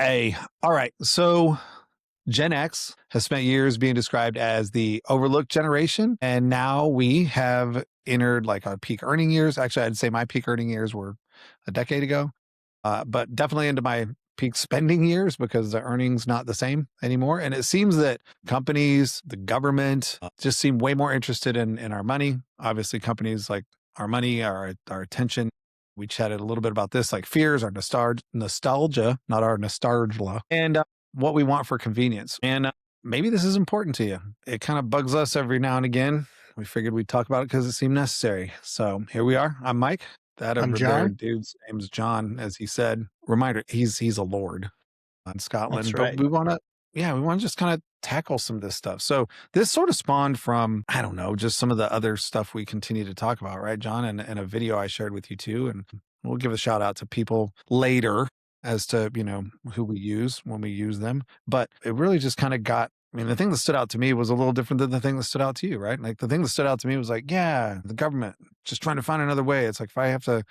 Hey, all right. So Gen X has spent years being described as the overlooked generation. And now we have entered like our peak earning years. Actually, I'd say my peak earning years were a decade ago, but definitely into my peak spending years because the earnings not the same anymore. And it seems that companies, the government just seem way more interested in our money. Obviously, companies like our money, our attention. We chatted a little bit about this, like fears, our nostalgia, not our nostalgia, and what we want for convenience. And maybe this is important to you. It kind of bugs us every now and again. We figured we'd talk about it because it seemed necessary. So here we are. I'm Mike. That I'm over there, John. dude's name's John, as he said. Reminder, he's a lord in That's Scotland, but right. we want to, yeah, we want to just kind of tackle some of this stuff. So this sort of spawned from, I don't know, just some of the other stuff we continue to talk about, right, John? And a video I shared with you too. And we'll give a shout out to people later as to, who we use when we use them. But it really just kind of got, I mean, the thing that stood out to me was a little different than the thing that stood out to you, right? Like the thing that stood out to me was like, yeah, the government just trying to find another way. It's like, if I have to,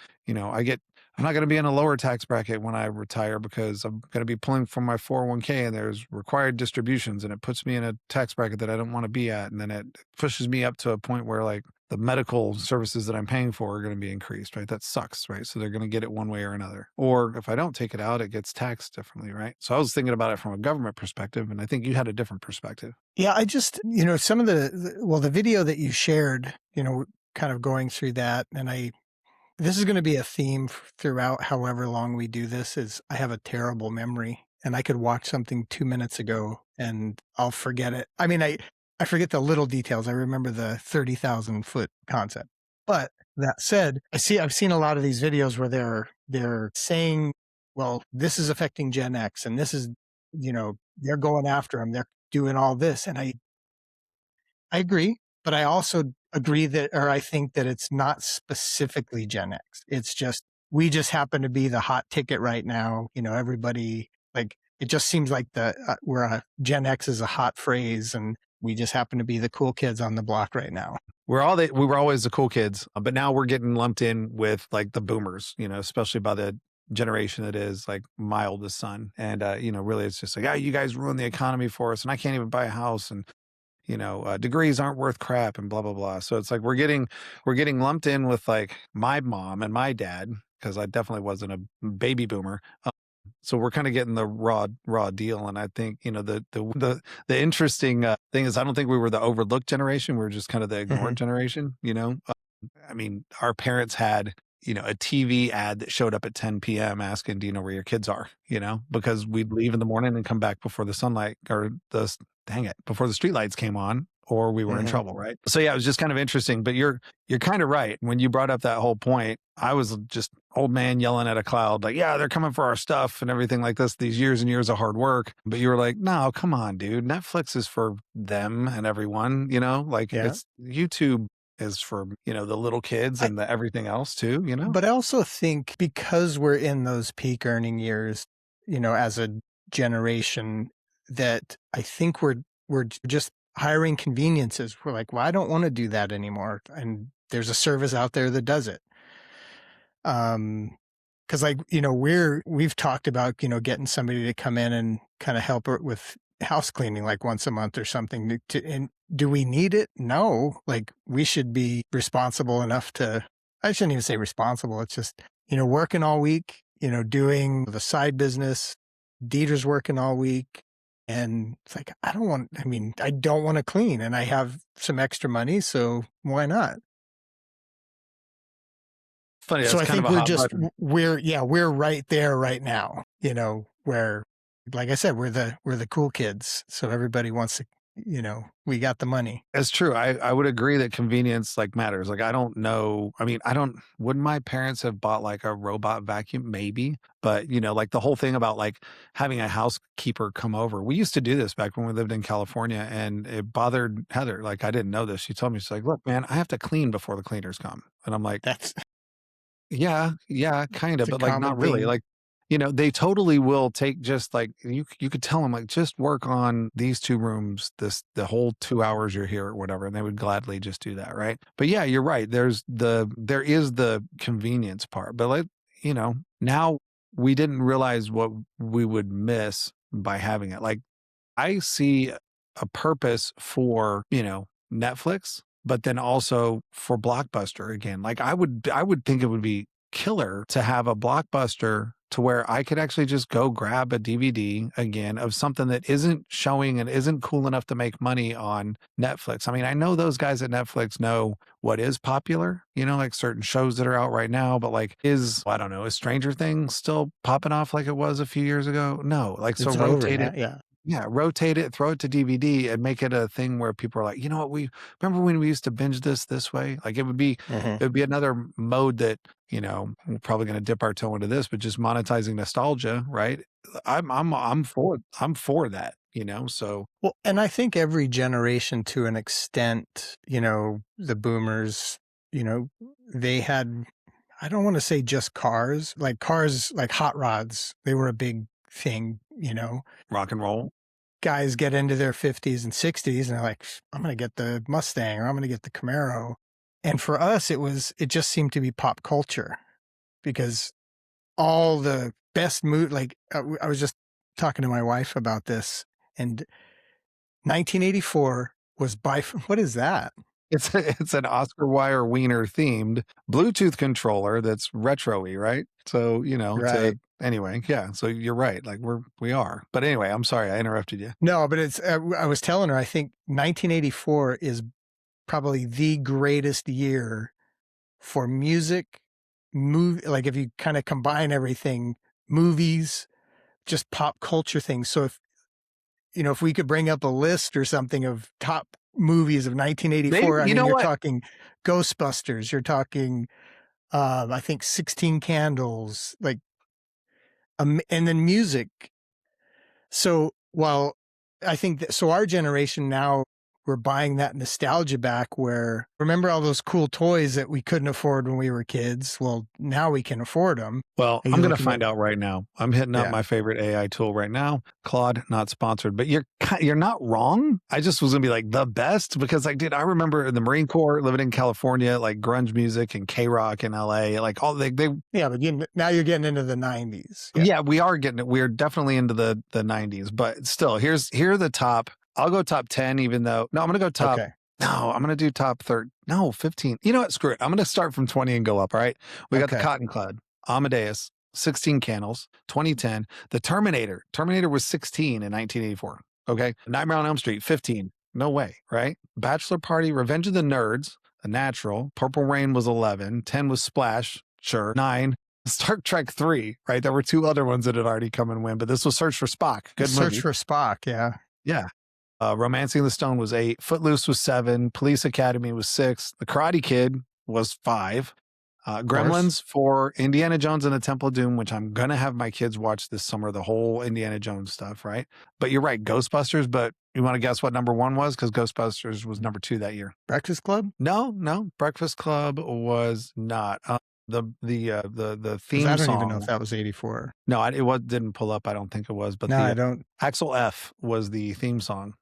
I'm not going to be in a lower tax bracket when I retire because I'm going to be pulling from my 401k and there's required distributions and it puts me in a tax bracket that I don't want to be at. And then it pushes me up to a point where like the medical services that I'm paying for are going to be increased, right? That sucks, right? So they're going to get it one way or another. Or if I don't take it out, it gets taxed differently, right? So I was thinking about it from a government perspective, and I think you had a different perspective. Yeah, I just, some of the video that you shared, kind of going through that, and this is going to be a theme throughout however long we do this, is I have a terrible memory and I could watch something 2 minutes ago and I'll forget it. I mean, I forget the little details. I remember the 30,000 foot concept. But that said, I've seen a lot of these videos where they're saying, well, this is affecting Gen X and this is, they're going after them. They're doing all this. And I agree, but I also agree that, or I think that it's not specifically Gen X. It's just, we just happen to be the hot ticket right now. Everybody, like, it just seems like Gen X is a hot phrase and we just happen to be the cool kids on the block right now. We were always the cool kids, but now we're getting lumped in with like the boomers, especially by the generation that is like my oldest son. And, really it's just like, you guys ruined the economy for us and I can't even buy a house. And degrees aren't worth crap and blah, blah, blah. So it's like we're getting lumped in with like my mom and my dad, because I definitely wasn't a baby boomer. So we're kind of getting the raw deal. And I think, the interesting thing is I don't think we were the overlooked generation. We were just kind of the ignored Mhm. generation. I mean, our parents had, a TV ad that showed up at 10 p.m. asking, do you know where your kids are? Because we'd leave in the morning and come back before the sunlight or before the streetlights came on, or we were in Mhm. trouble, right? So yeah, it was just kind of interesting. But you're kind of right. When you brought up that whole point, I was just old man yelling at a cloud, like, yeah, they're coming for our stuff and everything like this, these years and years of hard work. But you were like, no, come on, dude. Netflix is for them and everyone, like Yeah. it's YouTube is for, the little kids I, and the everything else too. but I also think because we're in those peak earning years, as a generation, that I think we're just hiring conveniences. We're like, well, I don't want to do that anymore. And there's a service out there that does it. Cause like, we've talked about, getting somebody to come in and kind of help her with house cleaning like once a month or something and do we need it? No, like we should be responsible enough I shouldn't even say responsible. It's just, working all week, doing the side business. Dieter's working all week. And it's like, I don't want to clean and I have some extra money. So why not? Funny, So that's I kind of think a hot button. we're right there right now, where, like I said, we're the cool kids. So everybody wants to, we got the money. It's true. I would agree that convenience like matters. Like I don't know. I mean, wouldn't my parents have bought like a robot vacuum? Maybe. But like the whole thing about like having a housekeeper come over. We used to do this back when we lived in California and it bothered Heather. Like I didn't know this. She told me, she's like, look, man, I have to clean before the cleaners come. And I'm like, That's yeah, kind it's of, a but like common not really. theme. Like, they totally will take just like you could tell them like just work on these two rooms the whole 2 hours you're here or whatever, and they would gladly just do that, right? But yeah, you're right. There is the convenience part, but like now we didn't realize what we would miss by having it. Like, I see a purpose for, Netflix, but then also for Blockbuster again. Like, I would think it would be killer to have a Blockbuster to where I could actually just go grab a DVD again of something that isn't showing and isn't cool enough to make money on Netflix. I mean, I know those guys at Netflix know what is popular, like certain shows that are out right now, but like I don't know, is Stranger Things still popping off like it was a few years ago? No. Like, so It's over rotate now. it. Yeah. Yeah, rotate it, throw it to DVD, and make it a thing where people are like, you know what, we remember when we used to binge this way? Like, Hmm. it would be another mode that, we're probably going to dip our toe into this, but just monetizing nostalgia, right? I'm for that, so Well, and I think every generation to an extent, the boomers, they had, I don't want to say just cars, like hot rods. They were a big thing. rock and roll. Guys get into their 50s and 60s and they're like, I'm going to get the Mustang or I'm going to get the Camaro. And for us, it just seemed to be pop culture because all the best I was just talking to my wife about this, and 1984 was what is that? It's an Oscar Wire Wiener themed Bluetooth controller that's retro-y, right? So, Right. anyway, yeah. So you're right. Like we are. But anyway, I'm sorry I interrupted you. No, but I was telling her, I think 1984 is probably the greatest year for music, like if you kind of combine everything, movies, just pop culture things. So if we could bring up a list or something of top movies of Maybe, 1984, I you mean, know you're what? talking Ghostbusters, you're talking, I think 16 Candles, like, and then music. So while I think that, so our generation now, we're buying that nostalgia back where remember all those cool toys that we couldn't afford when we were kids? Well, now we can afford them. Well, Are I'm you going to looking at, find out right now. I'm hitting up yeah. my favorite AI tool right now. Claude, not sponsored, but you're not wrong. I just was going to be like the best because like, dude, I remember in the Marine Corps living in California, like grunge music and K-rock in LA, like all they Yeah, but now you're getting into the 90s. Yeah. yeah, we are getting it. We're definitely into the 90s, but still, here are the top. I'll go top 10, even though no, I'm gonna go top. Okay. No, I'm gonna do top third. No, 15. You know what? Screw it. I'm gonna start from 20 and go up. All right. We got the Okay. Cotton Club, Amadeus, 16 Candles, 2010. The Terminator. Terminator was 16 in 1984. Okay. Nightmare on Elm Street, 15. No way, right? Bachelor Party, Revenge of the Nerds, A Natural. Purple Rain was 11. 10 was Splash. Sure. 9. Star Trek 3, right? There were two other ones that had already come and win, but this was Search for Spock. Good Search movie. for Spock. Yeah. Yeah. Romancing the Stone was 8. Footloose was 7. Police Academy was 6. The Karate Kid was 5. Of course. Gremlins 4. Indiana Jones and the Temple of Doom, which I'm going to have my kids watch this summer, the whole Indiana Jones stuff, right? But you're right, Ghostbusters. But you want to guess what number 1 was? Because Ghostbusters was number 2 that year. Breakfast Club? No, Breakfast Club was not. The 'Cause theme I don't even know if song. that was 84. No, didn't pull up. I don't think it was, but No, I don't. Axel F was the theme song.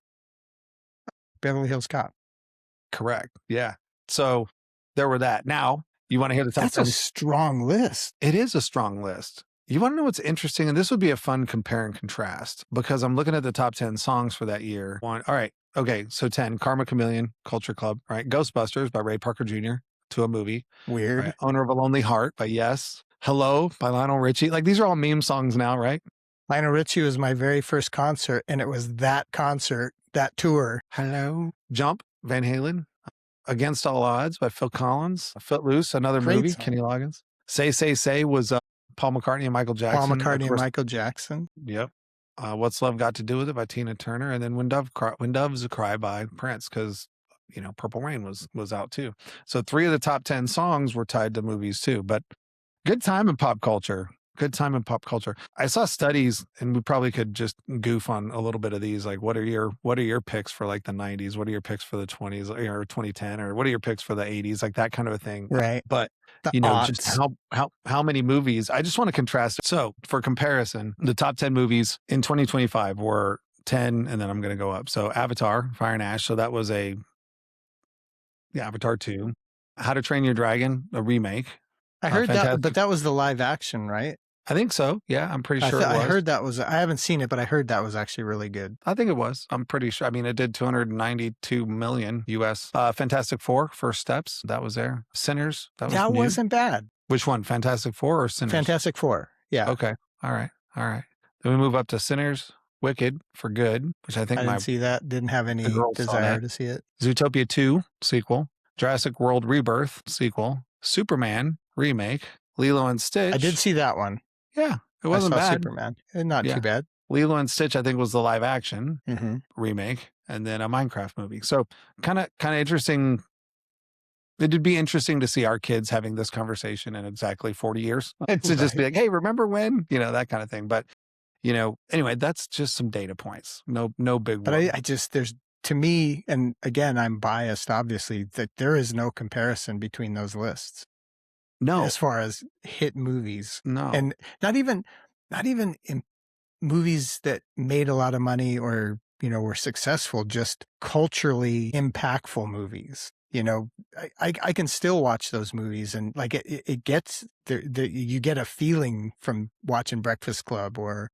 Beverly Hills Cop. Correct. Yeah. So there were that. Now you want to hear the top That's a 10? strong list. It is a strong list. You want to know what's interesting? And this would be a fun compare and contrast because I'm looking at the top 10 songs for that year. All right. Okay. So 10, Karma Chameleon, Culture Club, right? Ghostbusters by Ray Parker Jr. to a movie. Weird. Right? Owner of a Lonely Heart by Yes. Hello by Lionel Richie. Like these are all meme songs now, right? Lionel Richie was my very first concert, and it was that concert, that tour. Hello. Jump, Van Halen. Against All Odds by Phil Collins. Footloose, another Great movie, song. Kenny Loggins. Say was Paul McCartney and Michael Jackson. Paul Of McCartney and course, Michael Jackson. yep. What's Love Got to Do with It by Tina Turner. And then When Doves Cry by Prince because, Purple Rain was out too. So 3 of the top 10 songs were tied to movies too. But good time in pop culture. Good time in pop culture. I saw studies, and we probably could just goof on a little bit of these. Like, what are your picks for like the 90s? What are your picks for the 20s or 2010? Or what are your picks for the 80s? Like that kind of a thing. Right. But The just aughts. how many movies? I just want to contrast. So for comparison, the top 10 movies in 2025 were 10, and then I'm going to go up. So Avatar, Fire and Ash. So that was Avatar 2. How to Train Your Dragon, a remake. I heard that, Fantastic. but that was the live action, right? I think so. Yeah, I'm pretty sure it I was. heard that was I haven't seen it, but I heard that was actually really good. I think it was. I'm pretty sure. I mean, it did 292 million US. Fantastic Four, First Steps, that was there. Sinners, that was That new. wasn't bad. Which one? Fantastic Four or Sinners? Fantastic Four. Yeah. Okay. All right. All right. Then we move up to Sinners, Wicked for Good, which I think I didn't see that. Didn't have the any girls saw desire that. to see it. Zootopia 2 sequel, Jurassic World Rebirth sequel, Superman remake, Lilo and I did Stitch. see that one. Yeah, it I wasn't saw bad. Superman. Not too Yeah. bad. Lilo and Stitch, I think, was the live action Mhm. remake, and then a Minecraft movie. So kind of interesting. It'd be interesting to see our kids having this conversation in exactly 40 years to just be Right. like, hey, remember when? That kind of thing. But anyway, that's just some data points. No big But whoop. I just there's to me, and again, I'm biased, obviously, that there is no comparison between those lists No, as far as hit movies, no. and not even in movies that made a lot of money or were successful, just culturally impactful movies. I can still watch those movies, and like it gets there. You get a feeling from watching Breakfast Club, or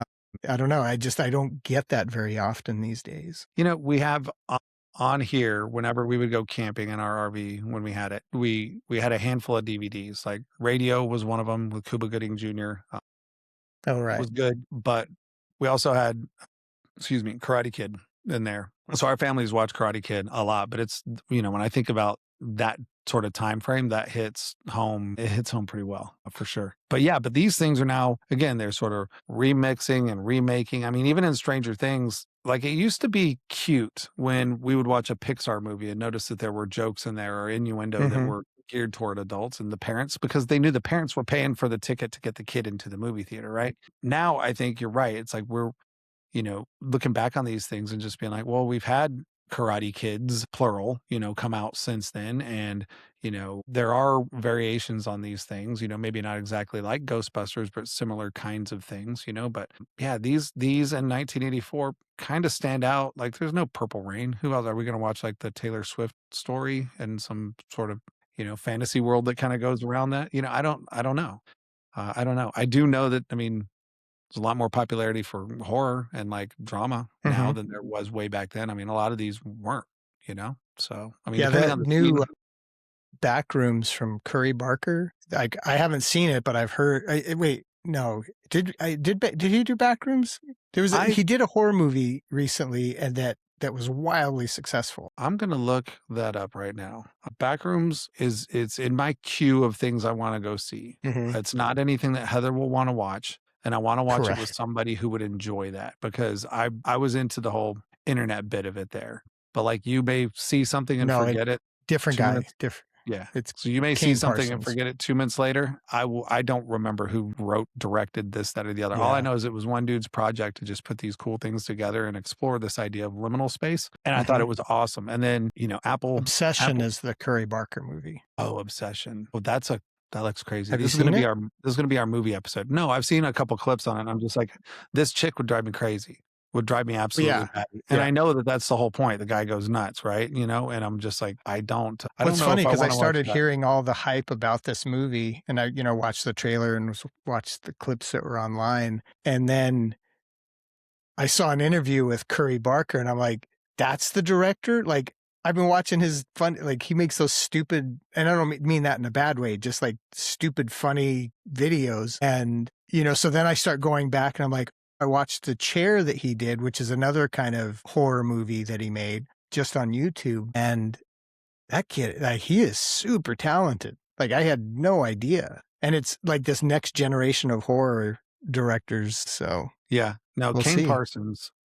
I don't know. I don't get that very often these days. We have on here whenever we would go camping in our RV when we had it, we had a handful of DVDs. Like Radio was one of them with Cuba Gooding Jr. Oh, right. Was good, but we also had, excuse me, Karate Kid in there. So our families watch Karate Kid a lot, but it's when I think about that sort of time frame, that hits home. It hits home pretty well for sure. But these things are now again they're sort of remixing and remaking. I mean, even in Stranger Things, like it used to be cute when we would watch a Pixar movie and notice that there were jokes in there or innuendo that Mhm. were geared toward adults and the parents because they knew the parents were paying for the ticket to get the kid into the movie theater, right? Now I think you're right. It's like we're looking back on these things and just being like, well, we've had Karate Kids, plural, come out since then. And, there are variations on these things, maybe not exactly like Ghostbusters, but similar kinds of things, but yeah, these in 1984 kind of stand out. Like there's no Purple Rain. Who else are we going to watch? Like the Taylor Swift story and some sort of, fantasy world that kind of goes around that, I don't know. I don't know. I do know that, I mean, there's a lot more popularity for horror and like drama now Mhm. than there was way back then. I mean, a lot of these weren't, So, I mean, Yeah, depending that on the scene, new Backrooms from Curry Barker. Like I haven't seen it, but I've heard. Wait, no, did he do Backrooms? I He did a horror movie recently, and that was wildly successful. I'm gonna look that up right now. Backrooms it's in my queue of things I want to go see. Mhm. It's not anything that Heather will want to watch, and I want to watch it with Correct. somebody who would enjoy that because I was into the whole internet bit of it there. But like you may see something and No, forget it different 2 guy. minutes. Different. Yeah. It's So you may see Kane something and Parsons. forget it 2 minutes later. I don't remember who wrote, directed this, that, or the other. All I Yeah. know is it was one dude's project to just put these cool things together and explore this idea of liminal space. And I thought Mhm. it was awesome. And then, Obsession Apple is the Curry Barker movie. oh, Obsession. Well, that looks crazy. Have you seen it? This is gonna be our movie episode. No, I've seen a couple clips on it, and I'm just like, this chick would drive me crazy. Would drive me absolutely Yeah. batty. And Yeah. I know that that's the whole point. The guy goes nuts, right? And I'm just like, I Well, don't it's know funny if I because I wanna watch started that. hearing all the hype about this movie, and I, watched the trailer and watched the clips that were online, and then I saw an interview with Curry Barker, and I'm like, "That's the director." Like I've been watching his fun, like he makes those stupid, and I don't mean that in a bad way, just like stupid, funny videos, and So then I start going back, and I'm like, I watched The Chair that he did, which is another kind of horror movie that he made just on YouTube, and that kid, like, he is super talented. Like, I had no idea. And it's like this next generation of horror directors. So Yeah. No, we'll see.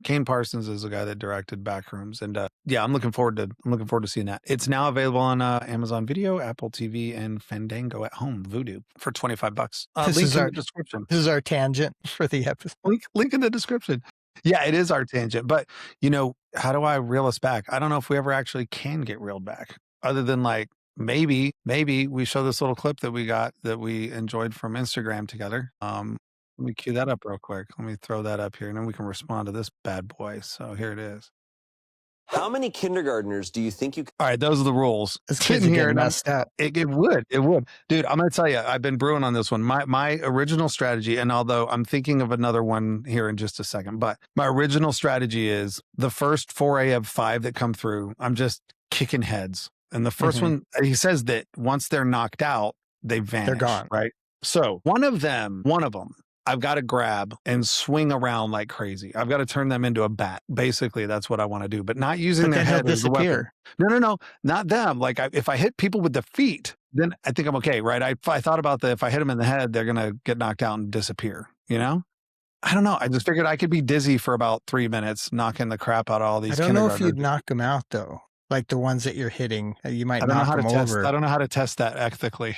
Kane Parsons is the guy that directed Backrooms, and, yeah, I'm looking forward to seeing that. It's now available on, Amazon Video, Apple TV, and Fandango at Home, Vudu for $25. This Link is in our the description. this is our tangent for the episode. Link in the description. Yeah, it is our tangent, but, how do I reel us back? I don't know if we ever actually can get reeled back other than, like, maybe we show this little clip that we got that we enjoyed from Instagram together. Let me cue that up real quick. Let me throw that up here, and then we can respond to this bad boy. So here it is. How many kindergartners do you think you could? All right, those are the rules. Those kids Sitting are here getting and messed up. it would. Dude, I'm gonna tell you, I've been brewing on this one. My original strategy, and although I'm thinking of another one here in just a second, but my original strategy is the first 4A of 5 that come through, I'm just kicking heads. And the first Mhm. one, he says that once they're knocked out, they They're vanish, gone. right? So one of them, I've got to grab and swing around like crazy. I've got to turn them into a bat. Basically, that's what I want to do, but not using But their then he'll head as a weapon. disappear. No, not them. Like if I hit people with the feet, then I think I'm okay, right? I thought about if I hit them in the head, they're gonna get knocked out and disappear. You know? I don't know. I just figured I could be dizzy for about 3 minutes, knocking the crap out of all I these don't know if kindergartners. you'd knock them out though. Like the ones that you're hitting, you might I don't know knock how to them test. I over. don't know how to test that ethically.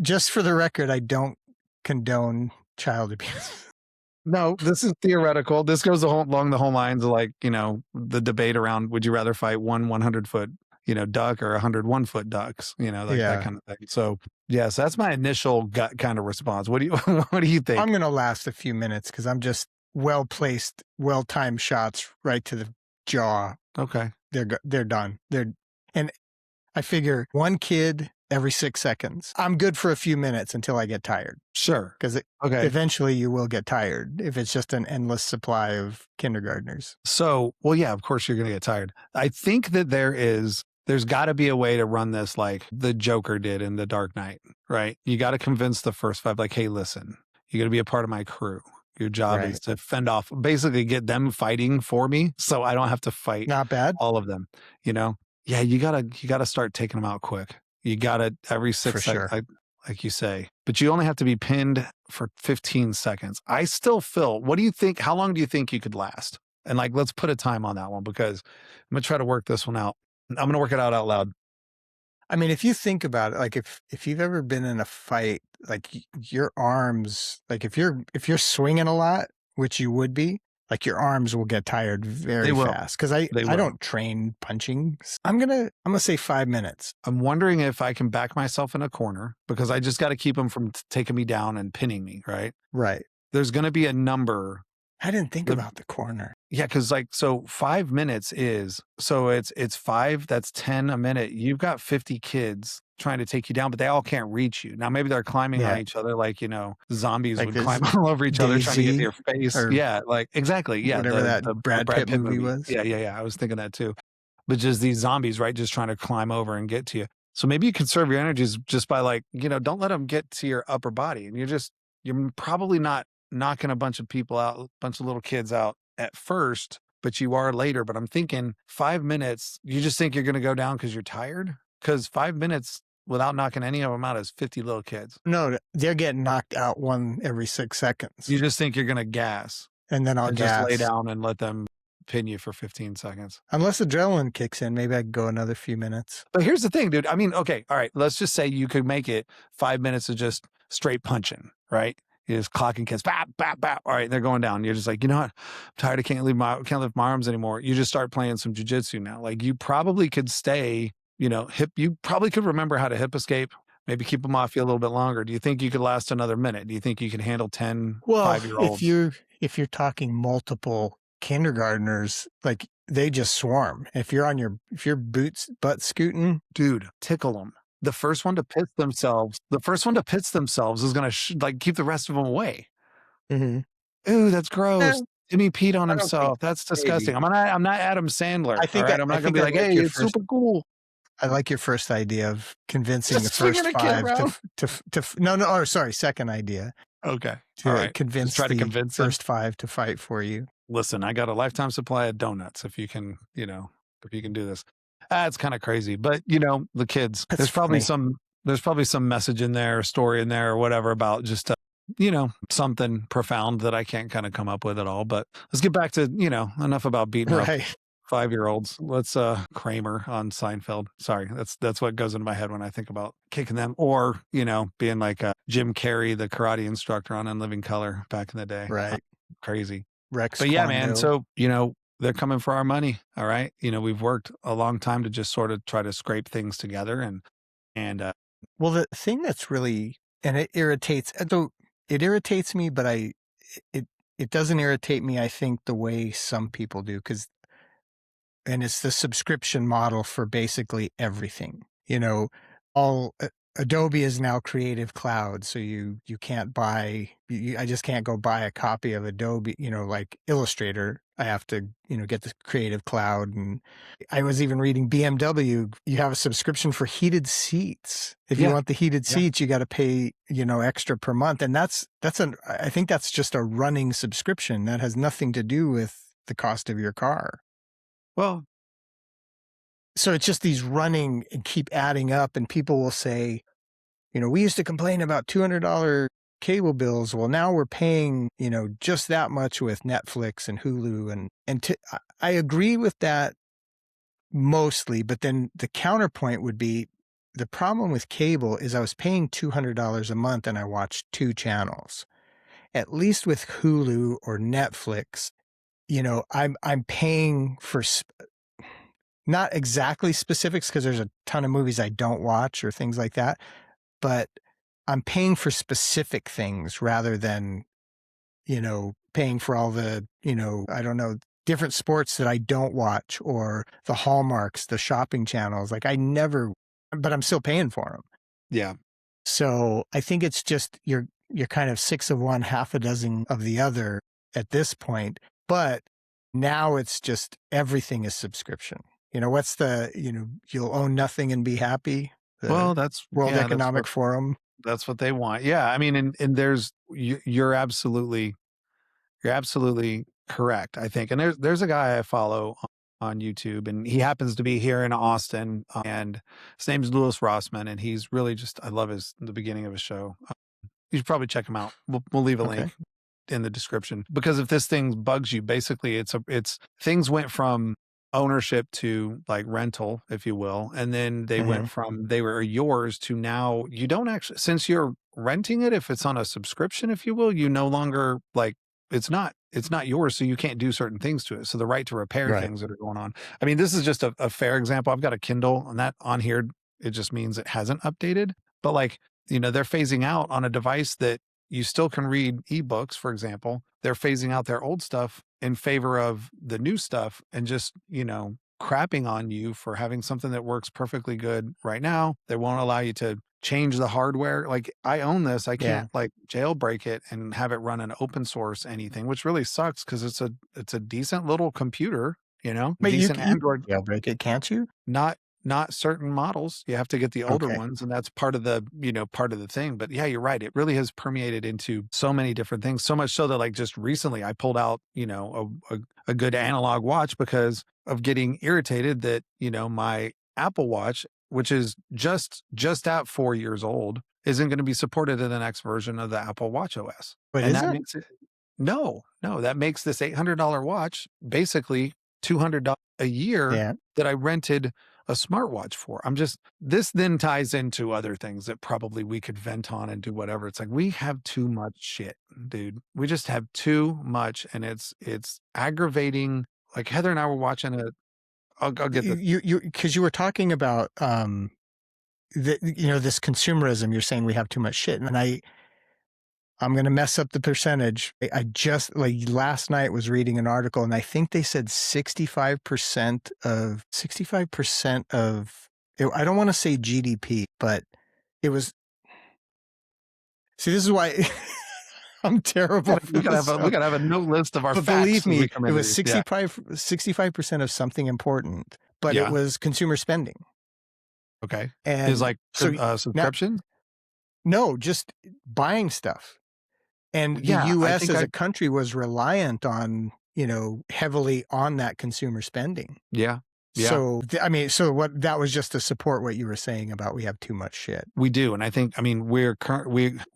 Just for the record, I don't condone child abuse. No, this is theoretical. This goes along the whole lines of like, the debate around would you rather fight one 100-foot, duck or 101-foot ducks, like that Yeah. kind of thing. So, yes, that's my initial gut kind of response. What do you what do you think? I'm going to last a few minutes because I'm just well-placed, well-timed shots right to the jaw. Okay. They're done. And I figure one kid every 6 seconds. I'm good for a few minutes until I get tired. Sure. Because Okay. eventually you will get tired if it's just an endless supply of kindergartners. So, well, yeah, of course you're going to get tired. I think that there's got to be a way to run this like the Joker did in The Dark Knight, right? You got to convince the first 5, like, hey, listen, you got to be a part of my crew. Your job is to fend off, basically get them fighting for me so I don't have to fight Not bad. all of them, Yeah, you gotta start taking them out quick. You gotta every 6 For seconds, sure. like you say, but you only have to be pinned for 15 seconds. I still feel, what do you think? How long do you think you could last? And like, let's put a time on that one because I'm gonna try to work this one out. I'm gonna work it out loud. I mean, if you think about it, like if you've ever been in a fight, like your arms, like if you're swinging a lot, which you would be, like your arms will get tired very fast. Because I don't train punching. I'm gonna say 5 minutes. I'm wondering if I can back myself in a corner because I just got to keep them from taking me down and pinning me, right? Right. There's going to be a number. I didn't think about the corner. Yeah, because so 5 minutes it's 5, that's 10 a minute. You've got 50 kids trying to take you down, but they all can't reach you. Now maybe they're climbing on each other like, zombies like would climb all over each other trying to get to your face. Yeah, like exactly. Yeah. Whatever that the Brad Pitt movie was. Yeah. I was thinking that too. But just these zombies, right? Just trying to climb over and get to you. So maybe you conserve your energies just by like, don't let them get to your upper body. And you're probably not knocking a bunch of people out, a bunch of little kids out at first, but you are later. But I'm thinking 5 minutes, you just think you're going to go down because you're tired? Because 5 minutes without knocking any of them out is 50 little kids. No, they're getting knocked out one every 6 seconds. You just think you're going to gas. And then I'll just lay down and let them pin you for 15 seconds. Unless adrenaline kicks in, maybe I could go another few minutes. But here's the thing, dude. I mean, okay, all right. Let's just say you could make it 5 minutes of just straight punching, right? You're just clocking kids, bap, bap, bap. All right, they're going down. You're just like, you know what? I'm tired. I can't lift my arms anymore. You just start playing some jujitsu now. Like you probably could stay, you probably could remember how to hip escape. Maybe keep them off you a little bit longer. Do you think you could last another minute? Do you think you can handle 10 5-year-olds? If you're talking multiple kindergartners, like they just swarm. If you're butt scooting, dude, tickle them. The first one to piss themselves is going to keep the rest of them away. Mm-hmm. Ooh, that's gross. Timmy peed on himself. That's disgusting. Maybe. I'm not Adam Sandler. I think all right? I'm not going to be like, hey, it's super cool. I like your first idea of convincing just the first 5 second idea. Okay. All right. Convince the first 5 to fight for you. Listen, I got a lifetime supply of donuts if you can do this. It's kind of crazy, but the kids, there's probably some message in there, story in there or whatever about just, something profound that I can't kind of come up with at all. But let's get back to, enough about beating up 5-year-olds. Let's Kramer on Seinfeld. Sorry, that's what goes into my head when I think about kicking them, or being like Jim Carrey, the karate instructor on In Living Color back in the day. Right, crazy. Rex. But yeah, man. So they're coming for our money. All right, we've worked a long time to just sort of try to scrape things together, and well, the thing that's really, and it irritates me, but it doesn't irritate me. I think the way some people do, because and it's the subscription model for basically everything. You know, all Adobe is now Creative Cloud, so you can't buy. I just can't go buy a copy of Adobe. Like Illustrator. I have to get the Creative Cloud. And I was even reading BMW. You have a subscription for heated seats. If you Yeah. want the heated Yeah. seats, you got to pay extra per month, and I think that's just a running subscription that has nothing to do with the cost of your car. Well, So it's just these running and keep adding up, and people will say, we used to complain about $200 cable bills. Well, now we're paying, just that much with Netflix and Hulu. I agree with that mostly, but then the counterpoint would be the problem with cable is I was paying $200 a month and I watched 2 channels. At least with Hulu or Netflix, I'm paying for not exactly specifics because there's a ton of movies I don't watch or things like that, but I'm paying for specific things rather than, paying for all the, I don't know, different sports that I don't watch or the Hallmarks, the shopping channels. Like but I'm still paying for them. yeah. So I think it's just you're kind of 6 of one, half a dozen of the other at this point. But now it's just everything is subscription. What's you'll own nothing and be happy? The Well, that's World yeah, that's Economic Forum. what they want. Yeah, I mean, and you're absolutely correct, I think. And there's a guy I follow on YouTube, and he happens to be here in Austin, and his name's Louis Rossman, and he's really just I love the beginning of his show. You should probably check him out. We'll leave a Okay. link in the description, because if this thing bugs you, basically it's things went from ownership to like rental, if you will, and then they went from they were yours to now you don't actually, since you're renting it, if it's on a subscription, if you will, you no longer like it's not yours, so you can't do certain things to it. So the right to repair Right. things that are going on. I mean, this is just a fair example. I've got a Kindle, and that on here, it just means it hasn't updated. But like, they're phasing out on a device that you still can read ebooks, for example. They're phasing out their old stuff in favor of the new stuff, and just, crapping on you for having something that works perfectly good right now. They won't allow you to change the hardware. Like, I own this. I can't like jailbreak it and have it run an open source anything, which really sucks because it's a decent little computer, But decent you Android. jailbreak it, can't you? Not certain models. You have to get the older Okay. ones, and that's part of the, part of the thing. But yeah, you're right. It really has permeated into so many different things. So much so that like just recently I pulled out, a good analog watch because of getting irritated that, my Apple Watch, which is just at 4 years old, isn't going to be supported in the next version of the Apple Watch OS. But And is that it? makes it no, that makes this $800 watch basically $200 a year Yeah. that I rented a smartwatch for. This then ties into other things that probably we could vent on and do whatever. It's like, we have too much shit, dude. We just have too much, and it's aggravating. Like, Heather and I were watching I'll get the Because you were talking about this consumerism. You're saying we have too much shit, and I'm going to mess up the percentage. I just like last night was reading an article, and I think they said 65% of I don't want to say GDP, but it was. See, this is why I'm terrible. we gotta have a note list of our But facts believe as me, we come it into was these. Yeah. 65% of something important, but Yeah. it was consumer spending. Okay. And Is like subscription? No, just buying stuff. And the Yeah, I US think as a country was reliant on, heavily on that consumer spending. yeah. Yeah. So, that was just to support what you were saying about we have too much shit. We do. And I think, we're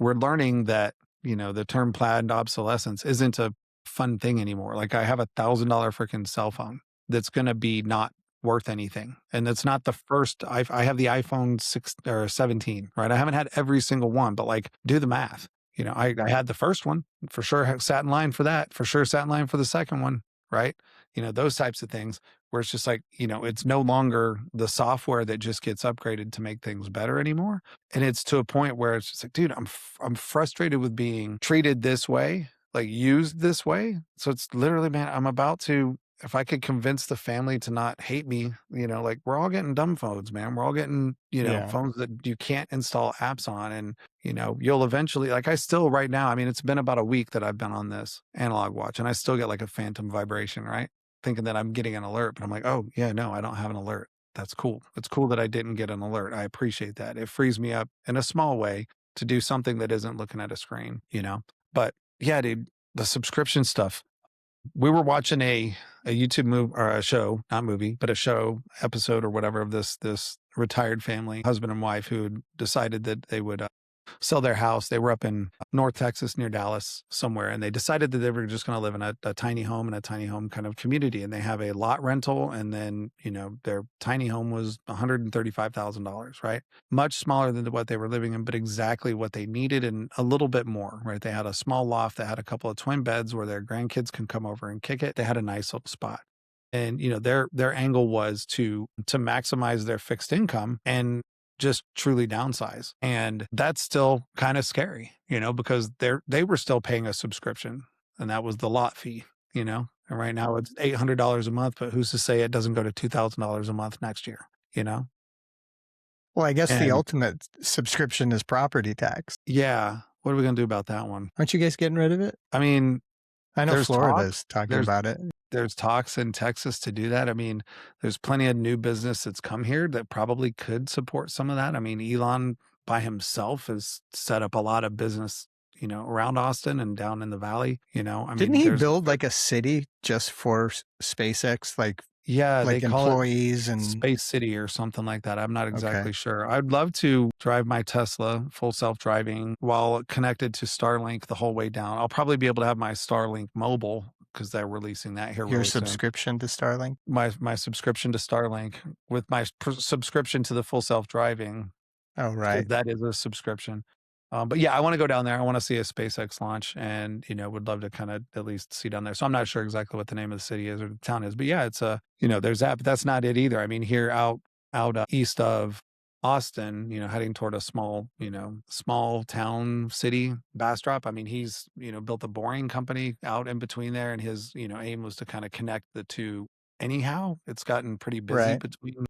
learning that, the term planned obsolescence isn't a fun thing anymore. Like, I have $1,000 freaking cell phone that's going to be not worth anything. And it's not the first. I have the iPhone 6 or 17, right? I haven't had every single one, but like, do the math. I had the first one, for sure, sat in line for that, for sure, sat in line for the second one, right? Those types of things where it's just like, it's no longer the software that just gets upgraded to make things better anymore. And it's to a point where it's just like, dude, I'm frustrated with being treated this way, like used this way. So it's literally, man, I'm about to if I could convince the family to not hate me, like we're all getting dumb phones, man. We're all getting, Yeah. phones that you can't install apps on. And, you'll eventually, like I still right now, I mean, it's been about a week that I've been on this analog watch and I still get like a phantom vibration, right? Thinking that I'm getting an alert, but I'm like, oh, yeah, no, I don't have an alert. That's cool. It's cool that I didn't get an alert. I appreciate that. It frees me up in a small way to do something that isn't looking at a screen. But yeah, dude, the subscription stuff. We were watching a YouTube movie or a show, not movie, but a show episode or whatever of this retired family, husband and wife, who had decided that they would sell their house. They were up in North Texas near Dallas somewhere, and they decided that they were just going to live in a tiny home in a tiny home kind of community. And they have a lot rental, and then their tiny home was $135,000, right? Much smaller than what they were living in, but exactly what they needed and a little bit more, right? They had a small loft that had a couple of twin beds where their grandkids can come over and kick it. They had a nice little spot. And their angle was to maximize their fixed income and just truly downsize. And that's still kind of scary, because they were still paying a subscription, and that was the lot fee. And right now it's $800 a month, but who's to say it doesn't go to $2,000 a month next year? Well, I guess the And ultimate subscription is property tax. yeah, what are we going to do about that one? Aren't you guys getting rid of it? I mean, I know there's talk, Florida's talking there's about it. there's talks in Texas to do that. I mean, there's plenty of new business that's come here that probably could support some of that. I mean, Elon by himself has set up a lot of business, around Austin and down in the valley. I Didn't mean, he build like a city just for SpaceX, yeah, they like call it employees and Space City or something like that. I'm not okay. exactly sure. I'd love to drive my Tesla full self-driving while connected to Starlink the whole way down. I'll probably be able to have my Starlink mobile because they're releasing that here Your really soon. subscription to Starlink? My subscription to Starlink with my subscription to the full self-driving, Oh, because right. that is a subscription. But yeah, I want to go down there. I want to see a SpaceX launch, and would love to kind of at least see down there. So I'm not sure exactly what the name of the city is or the town is, but yeah, it's there's that, but that's not it either. I mean, here out east of Austin, heading toward a small town city, Bastrop. I mean, he's built a boring company out in between there, and his aim was to kind of connect the two. Anyhow, it's gotten pretty busy Right. between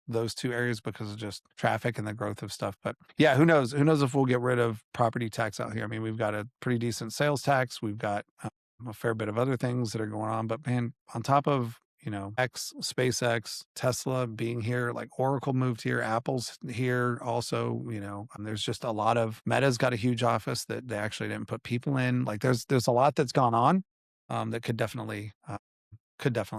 those two areas because of just traffic and the growth of stuff. But yeah, who knows? Who knows if we'll get rid of property tax out here? I mean, we've got a pretty decent sales tax. We've got a fair bit of other things that are going on. But man, on top of SpaceX, Tesla being here, like Oracle moved here, Apple's here also, there's just a lot of Meta's got a huge office that they actually didn't put people in. Like there's a lot that's gone on that could definitely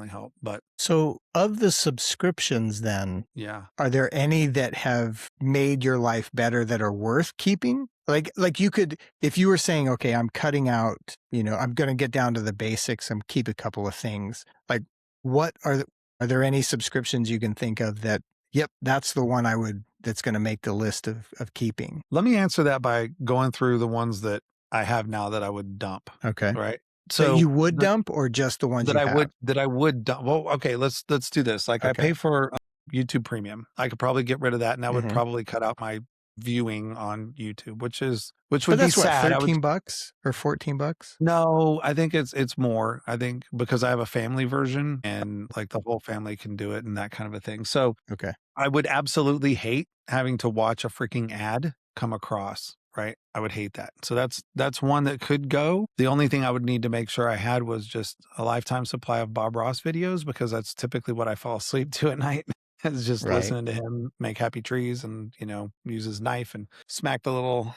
help. But So of the subscriptions then, yeah, are there any that have made your life better that are worth keeping? Like you could, if you were saying, okay, I'm cutting out, I'm going to get down to the basics and keep a couple of things. Like what are there any subscriptions you can think of that, yep, that's the one that's going to make the list of keeping? let me answer that by going through the ones that I have now that I would dump. Okay. Right. So So you would dump or just the ones that you I have? would dump. Well, okay, let's do this. Like I Okay. pay for YouTube Premium. I could probably get rid of that, and that would Mhm. probably cut out my viewing on YouTube, which But would be that's what, sad. $13 or $14? No, I think it's more. I think because I have a family version and like the whole family can do it and that kind of a thing. So Okay. I would absolutely hate having to watch a freaking ad come across, right? I would hate that. So that's one that could go. The only thing I would need to make sure I had was just a lifetime supply of Bob Ross videos, because that's typically what I fall asleep to at night. Is just Right. listening to him make happy trees and, use his knife and smack the little,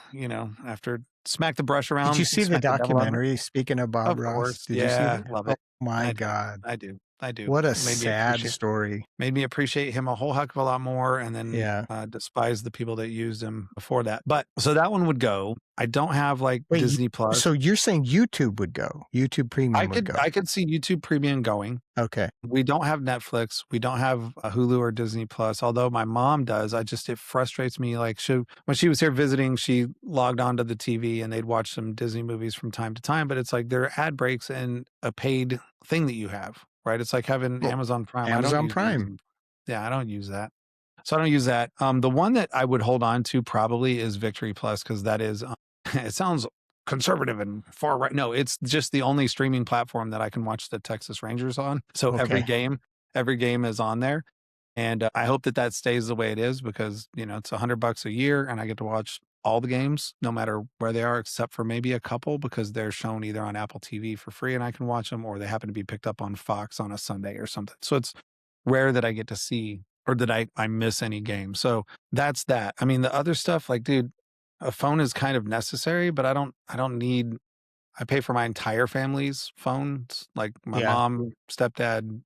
after smack the brush around. Did you see the smack devil out of it. documentary, speaking of Bob Of Ross? course. Did you see Yeah. that? Love Oh it. my I do. God. I do. I do. What a It made me sad story. made me appreciate him a whole heck of a lot more, and then Yeah. despise the people that used him before that. But so that one would go. I don't have like Wait, Disney Plus. so you're saying YouTube would go? YouTube Premium would go? I could see YouTube Premium going. Okay. We don't have Netflix. We don't have a Hulu or Disney Plus, although my mom does. It frustrates me. Like when she was here visiting, she logged onto the TV and they'd watch some Disney movies from time to time, but it's like there are ad breaks and a paid thing that you have, right? It's like having Well, Amazon Prime. Amazon I don't use Prime. Yeah, I don't use that. So I don't use that. The one that I would hold on to probably is Victory Plus, because that is, it sounds conservative and far right. No, it's just the only streaming platform that I can watch the Texas Rangers on. So Okay. every game is on there. And I hope that that stays the way it is because, it's $100 a year and I get to watch all the games, no matter where they are, except for maybe a couple because they're shown either on Apple TV for free and I can watch them, or they happen to be picked up on Fox on a Sunday or something. So it's rare that I get to see or that I miss any game. So that's that. I mean, the other stuff, like, dude, a phone is kind of necessary, but I don't need, I pay for my entire family's phones, like my Yeah. mom, stepdad,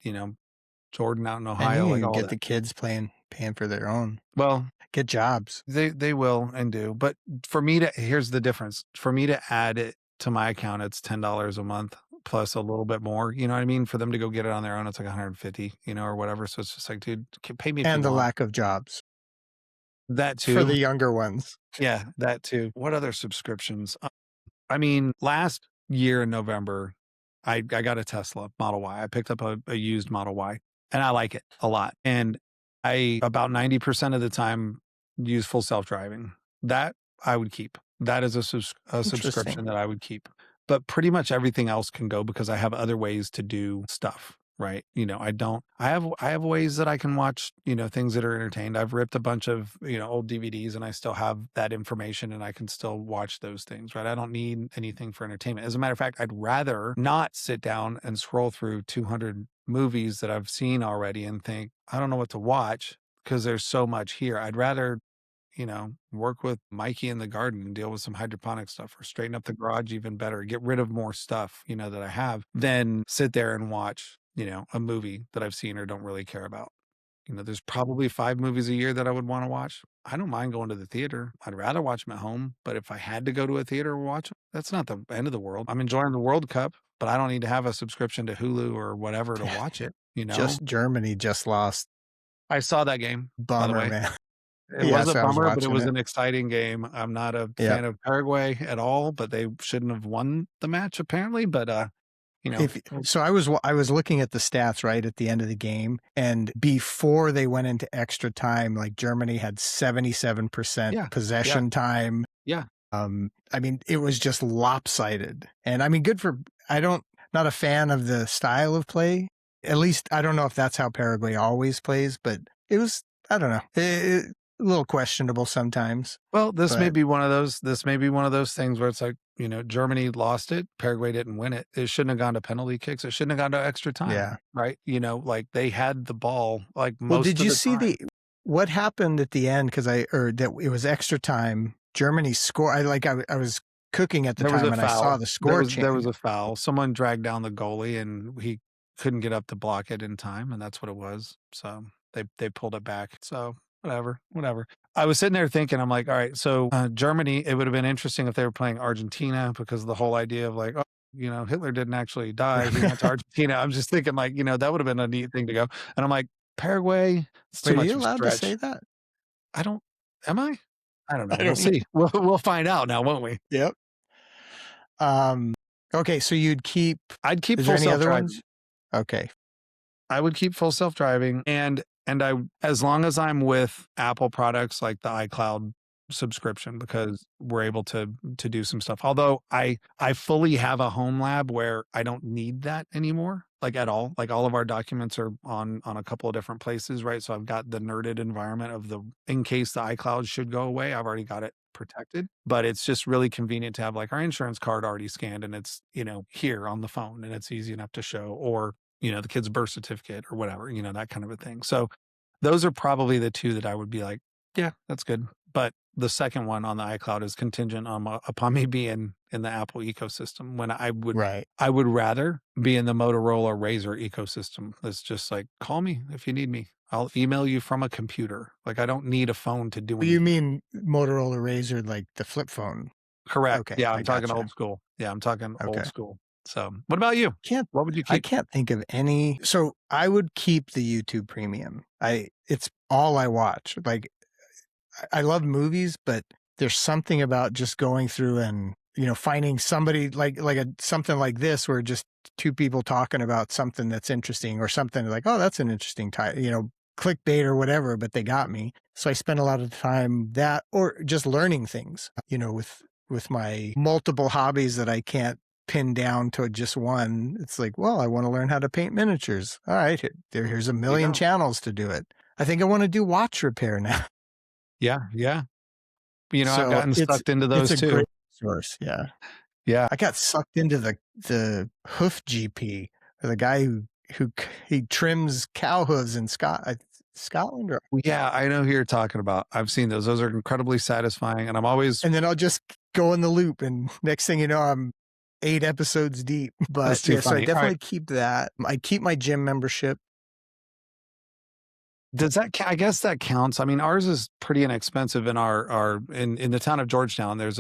Jordan out in And Ohio, you like can all get that. the kids paying for their own. Well, Get jobs. they will and do. But here's the difference. For me to add it to my account, it's $10 a month plus a little bit more. You know what I mean? For them to go get it on their own, it's like 150, or whatever. So it's just like, dude, pay me if you And the want. lack of jobs That for too. the younger ones. Yeah, that too. What other subscriptions? I mean, last year in November, I got a Tesla Model Y. I picked up a used Model Y and I like it a lot. And I about 90% of the time use full self-driving. That I would keep. That is a subscription Interesting. that I would keep. But pretty much everything else can go because I have other ways to do stuff, right? I have ways that I can watch, things that are entertained. I've ripped a bunch of, old DVDs and I still have that information and I can still watch those things, right? I don't need anything for entertainment. As a matter of fact, I'd rather not sit down and scroll through 200 movies that I've seen already and think, I don't know what to watch because there's so much here. I'd rather work with Mikey in the garden and deal with some hydroponic stuff or straighten up the garage even better, get rid of more stuff, that I have than sit there and watch, a movie that I've seen or don't really care about. There's probably 5 movies a year that I would want to watch. I don't mind going to the theater. I'd rather watch them at home. But if I had to go to a theater or watch them, that's not the end of the world. I'm enjoying the World Cup, but I don't need to have a subscription to Hulu or whatever to watch it. Just Germany just lost. I saw that game, by the Bummer, way. man. It Yeah, was a so I was bummer, but it watching was it. an exciting game. I'm not a Yeah. fan of Paraguay at all, but they shouldn't have won the match apparently. But So I was looking at the stats right at the end of the game, and before they went into extra time, like Germany had 77% Yeah, possession time. Yeah. I mean, it was just lopsided. And I mean, not a fan of the style of play. At least I don't know if that's how Paraguay always plays, but it was, I don't know, a little questionable sometimes. Well, this may be one of those things where it's like, Germany lost it, Paraguay didn't win it. It shouldn't have gone to penalty kicks. It shouldn't have gone to extra time. Yeah. Right. Like they had the ball like most Well, did of you the see time. what happened at the end? Because that it was extra time. Germany scored. I was cooking at the There was time a and I saw foul. the score change. There was a foul. Someone dragged down the goalie and he couldn't get up to block it in time, and that's what it was. So they pulled it back. So whatever. I was sitting there thinking, I'm like, all right, so Germany, it would have been interesting if they were playing Argentina because of the whole idea of like, oh, Hitler didn't actually die. He went to Argentina. I'm just thinking like, that would have been a neat thing to go. And I'm like, Paraguay, it's too Wait, are much you of a allowed to stretch. say that? Am I? I don't know. I We'll don't know. see. We'll find out now, won't we? Yep. Okay, so I'd keep is full there any other self-driving. ones? Okay. I would keep full self-driving and I, as long as I'm with Apple products like the iCloud subscription, because we're able to do some stuff. Although I fully have a home lab where I don't need that anymore, like at all. Like all of our documents are on a couple of different places, right? So I've got the nerded environment of in case the iCloud should go away, I've already got it protected. But it's just really convenient to have like our insurance card already scanned and it's, here on the phone and it's easy enough to show, or the kid's birth certificate or whatever, that kind of a thing. So those are probably the 2 that I would be like, yeah, that's good. But the second one on the iCloud is contingent upon me being in the Apple ecosystem, when I would rather be in the Motorola Razr ecosystem. It's just like, call me if you need me. I'll email you from a computer. Like I don't need a phone to do anything. You mean Motorola Razr, like the flip phone? Correct. Okay, Yeah, I I'm talking gotcha. old school. Yeah, I'm talking Okay. old school. So what about you? What would you I keep? can't think of any. So I would keep the YouTube Premium. It's all I watch. Like I love movies, but there's something about just going through and finding somebody like something like this where just 2 people talking about something that's interesting, or something like, oh, that's an interesting title, clickbait or whatever, but they got me. So I spend a lot of time that, or just learning things, with with my multiple hobbies that I can't pin down to just one. It's like, well, I want to learn how to paint miniatures. All right, here's a You million go. channels to do it. I think I want to do watch repair now. Yeah, yeah. I've So gotten it's sucked into it's those a too. great source. Yeah. Yeah. I got sucked into the hoof GP, the guy he trims cow hooves in Scotland, or Yeah, I know who you're talking about. I've seen those. Those are incredibly satisfying, and I'm always and then I'll just go in the loop, and next thing you know, I'm 8 episodes deep. But that's too yeah, so I funny. All right. definitely keep that. I keep my gym membership. Does that I guess that counts. I mean, ours is pretty inexpensive in our in the town of Georgetown. There's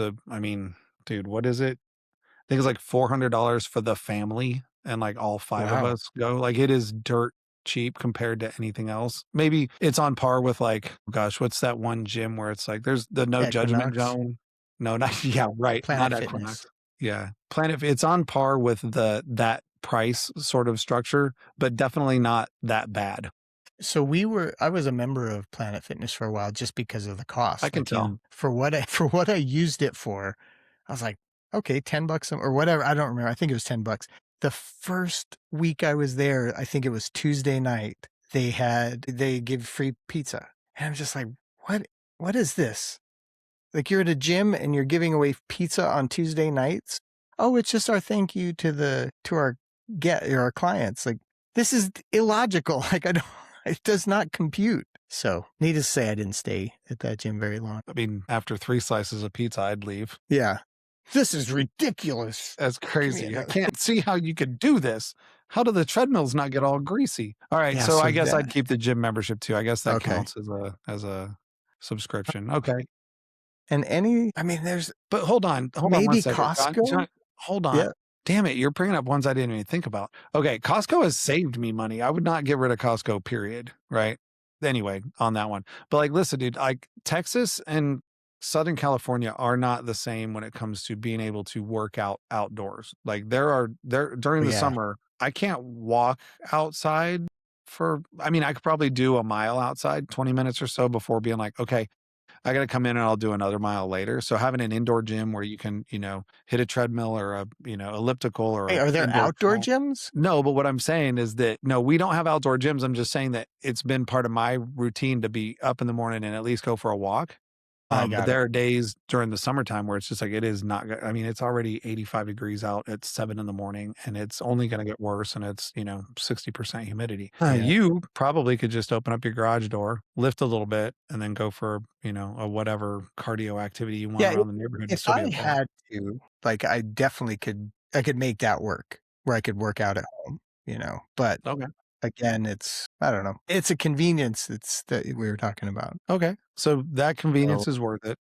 dude, what is it? I think it's like $400 for the family, and like all 5 of Wow. us go. Like it is dirt cheap compared to anything else. Maybe it's on par with like, gosh, what's that one gym where it's like there's the no judgment Equinox, zone? No, not yeah, right. Not Planet Equinox. Fitness. Yeah. Planet it's on par with that price sort of structure, but definitely not that bad. So I was a member of Planet Fitness for a while just because of the I cost. can Like, tell. for what I used it for, I was like, okay, $10 or whatever. I don't remember. I think it was $10. The first week I was there, I think it was Tuesday night, they give free pizza. And I'm just like, what is this? Like, you're at a gym and you're giving away pizza on Tuesday nights? Oh, it's just our thank you to our clients. Like, this is illogical. Like, I don't it does not compute. So, needless to say, I didn't stay at that gym very long. I mean, after 3 slices of pizza, I'd leave. Yeah. This is ridiculous. That's Give me crazy. I another. can't see how you could do this. How do the treadmills not get all greasy? All right, Yeah, so so I guess that I'd keep the gym membership too. I guess that okay. counts as a subscription. Okay. And I mean, there's But hold on one maybe second, John. Costco. Hold Yeah. on. Damn it, you're bringing up ones I didn't even think about. Okay, Costco has saved me money. I would not get rid of Costco, period. Right. Anyway, on that one. But like, listen, dude, like Texas and Southern California are not the same when it comes to being able to work out outdoors. Like there during the Yeah. summer, I can't walk outside I mean, I could probably do a mile outside, 20 minutes or so before being like, okay, I got to come in and I'll do another mile later. So having an indoor gym where you can, hit a treadmill or elliptical or Hey, a are there indoor outdoor track. gyms? No, but what I'm saying is that no, we don't have outdoor gyms. I'm just saying that it's been part of my routine to be up in the morning and at least go for a walk. I But got it. there are days during the summertime where it's just like it is not. I mean, it's already 85 degrees out at 7 in the morning, and it's only going to get worse. And it's 60% humidity. Yeah. You probably could just open up your garage door, lift a little bit, and then go for a whatever cardio activity you want Yeah, around the neighborhood and if still be I able to walk. had to, like, I definitely I could make that work where I could work out at home. But Okay. again, I don't know. It's a convenience that we were talking about. Okay. So that So, convenience is worth it.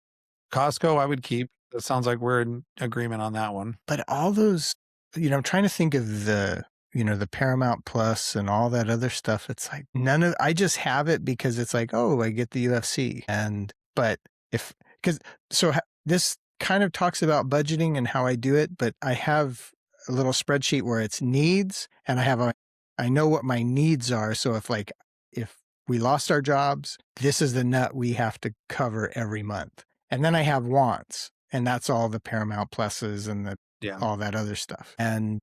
Costco, I would keep. That sounds like we're in agreement on that one. but all those, I'm trying to think of the Paramount Plus and all that other stuff. It's like I just have it because it's like, oh, I get the UFC. But because, this kind of talks about budgeting and how I do it, but I have a little spreadsheet where it's needs, and I know what my needs are. So if we lost our jobs, this is the nut we have to cover every month. And then I have wants, and that's all the Paramount Pluses and Yeah. all that other stuff. And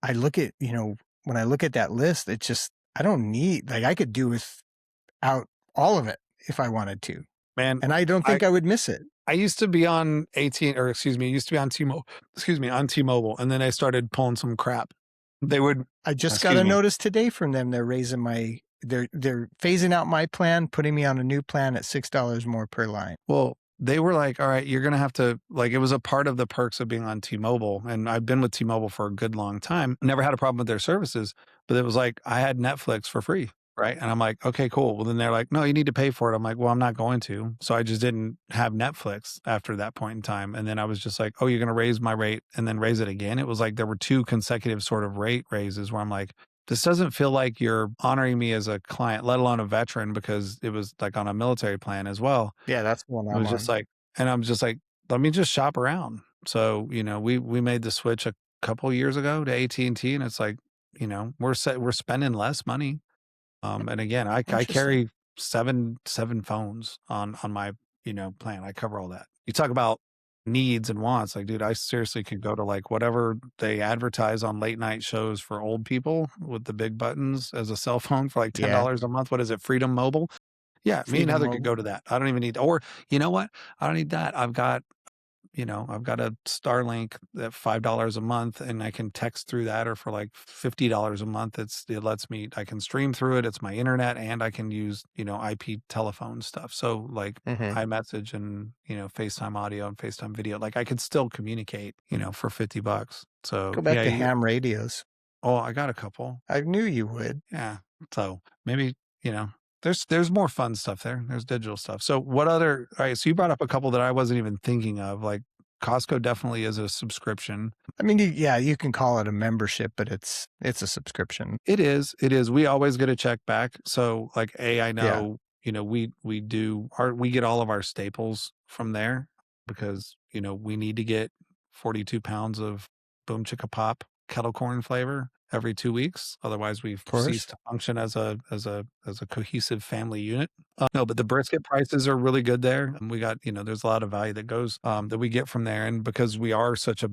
I look at, when I look at that list, it's just, I don't need, like, I could do without all of it if I wanted to. Man, And I don't think I would miss it. I used to be on I used to be on T-Mobile, and then I started pulling some crap. They would I just got excuse a me. notice today from them. They're they're phasing out my plan, putting me on a new plan at $6 more per line. Well, they were like, "All right, you're gonna have to," like, it was a part of the perks of being on T-Mobile, and I've been with T-Mobile for a good long time. Never had a problem with their services, but it was like I had Netflix for free, right? And I'm like, "Okay, cool." Well, then they're like, "No, you need to pay for it." I'm like, "Well, I'm not going to." So I just didn't have Netflix after that point in time, and then I was just like, "Oh, you're gonna raise my rate and then raise it again?" It was like there were 2 consecutive sort of rate raises where I'm like, this doesn't feel like you're honoring me as a client, let alone a veteran, because it was like on a military plan as well. Yeah, that's the one It I'm was just on. like, and I'm just like, let me just shop around. So, we made the switch a couple years ago to AT&T, and T, and it's like, we're spending less money. And again, I Interesting. carry seven phones on my, plan. I cover all that. You talk about needs and wants. Like, dude, I seriously could go to like whatever they advertise on late night shows for old people with the big buttons as a cell phone for like Yeah. $10 a month. What is it? Freedom Mobile? Yeah, me and Freedom Heather could go Mobile. to that. I don't even need, or you know what? I don't need that. I've got a Starlink at $5 a month and I can text through that, or for like $50 a month. It lets me, I can stream through it. It's my internet and I can use, IP telephone stuff. So like Mhm. iMessage and, FaceTime audio and FaceTime video, like I could still communicate, for $50. So Go back yeah, to ham radios. oh, I got a couple. I knew you would. Yeah. So maybe, there's more fun stuff there. There's digital stuff. So what other, all right. So you brought up a couple that I wasn't even thinking of. Like Costco definitely is a subscription. I mean, yeah, you can call it a membership, but it's a subscription. It is. It is. We always get a check back. So like I Yeah. know, we get all of our staples from there because, we need to get 42 pounds of Boom Chicka Pop kettle corn flavor every 2 weeks. Otherwise we've Of course. ceased to function as a cohesive family unit. No, but the brisket prices are really good there. And we got, there's a lot of value that goes, that we get from there. And because we are such a,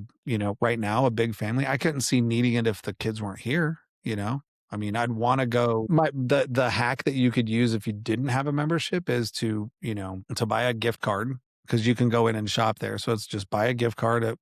right now a big family, I couldn't see needing it if the kids weren't here, I mean, I'd want to go. The hack that you could use if you didn't have a membership is to, to buy a gift card, because you can go in and shop there. So it's just buy a gift card at,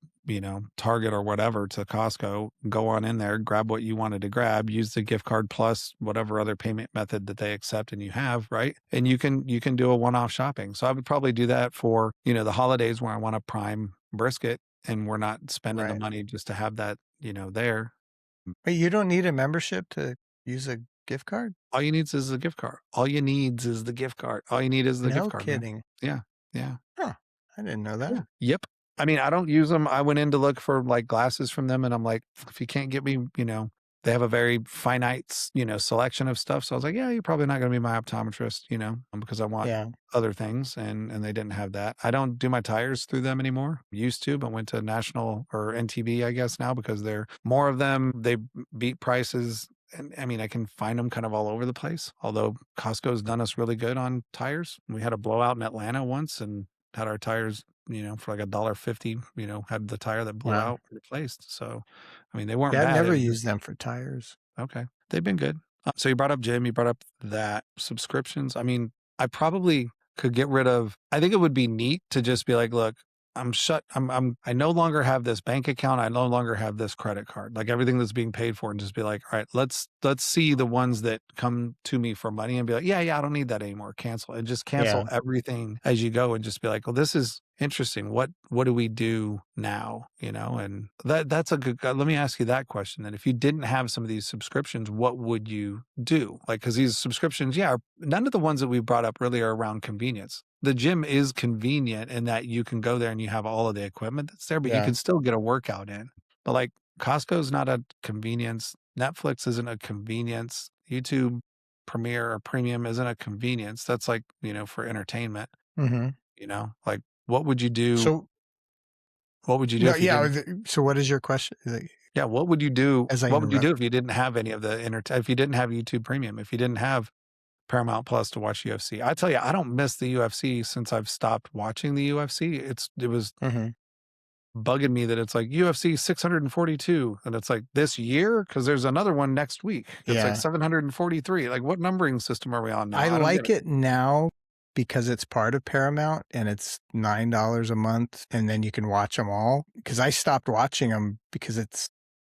Target or whatever to Costco, go on in there, grab what you wanted to grab, use the gift card plus whatever other payment method that they accept and you have, right? And you can do a one-off shopping. So I would probably do that for, the holidays where I want a prime brisket and we're not spending the Right. money just to have that, there. But you don't need a membership to use a gift card? All you need is the gift card. All you need is the gift card. All you need is the gift No card, man. kidding. Yeah. Yeah. Huh. I didn't know that. Yeah. Yep. I mean, I don't use them. I went in to look for like glasses from them and I'm like, if you can't get me, they have a very finite, selection of stuff. So I was like, yeah, you're probably not going to be my optometrist, because I want Yeah. other things. And they didn't have that. I don't do my tires through them anymore. Used to, but went to National or NTB, I guess now, because they're more of them. They beat prices. And I mean, I can find them kind of all over the place. Although Costco's done us really good on tires. We had a blowout in Atlanta once and had our tires, for like $1.50, had the tire that blew Wow. out replaced. So, I mean, they weren't Yeah, I've bad. It never was just, used them for tires. okay. They've been good. So you brought up gym, you brought up that subscriptions. I mean, I probably could get rid of, I think it would be neat to just be like, look, I no longer have this bank account. I no longer have this credit card, like everything that's being paid for, and just be like, all right, let's see the ones that come to me for money and be like, yeah, I don't need that anymore. Cancel, and just cancel everything as you go and just be like, well, this is interesting. What do we do now? And that's a good, let me ask you that question. Then if you didn't have some of these subscriptions, what would you do? Like, cause these subscriptions, none of the ones that we brought up really are around convenience. The gym is convenient in that you can go there and you have all of the equipment that's there, but you can still get a workout in. But like Costco's not a convenience. Netflix isn't a convenience. YouTube Premiere or Premium isn't a convenience. That's like, for entertainment, Mm-hmm. like what would you do? So, What would you do no, if you yeah. didn't? So what is your question? Like, Yeah, what would you do? as I What would you interrupt. do if you didn't have any of the if you didn't have YouTube Premium, if you didn't have Paramount Plus to watch UFC? I tell you, I don't miss the UFC since I've stopped watching the UFC. It was Mm-hmm. bugging me that it's like UFC 642 and it's like this year because there's another one next week. It's like 743. Like what numbering system are we on now? I don't like get it now because it's part of Paramount and it's $9 a month and then you can watch them all. Because I stopped watching them because it's,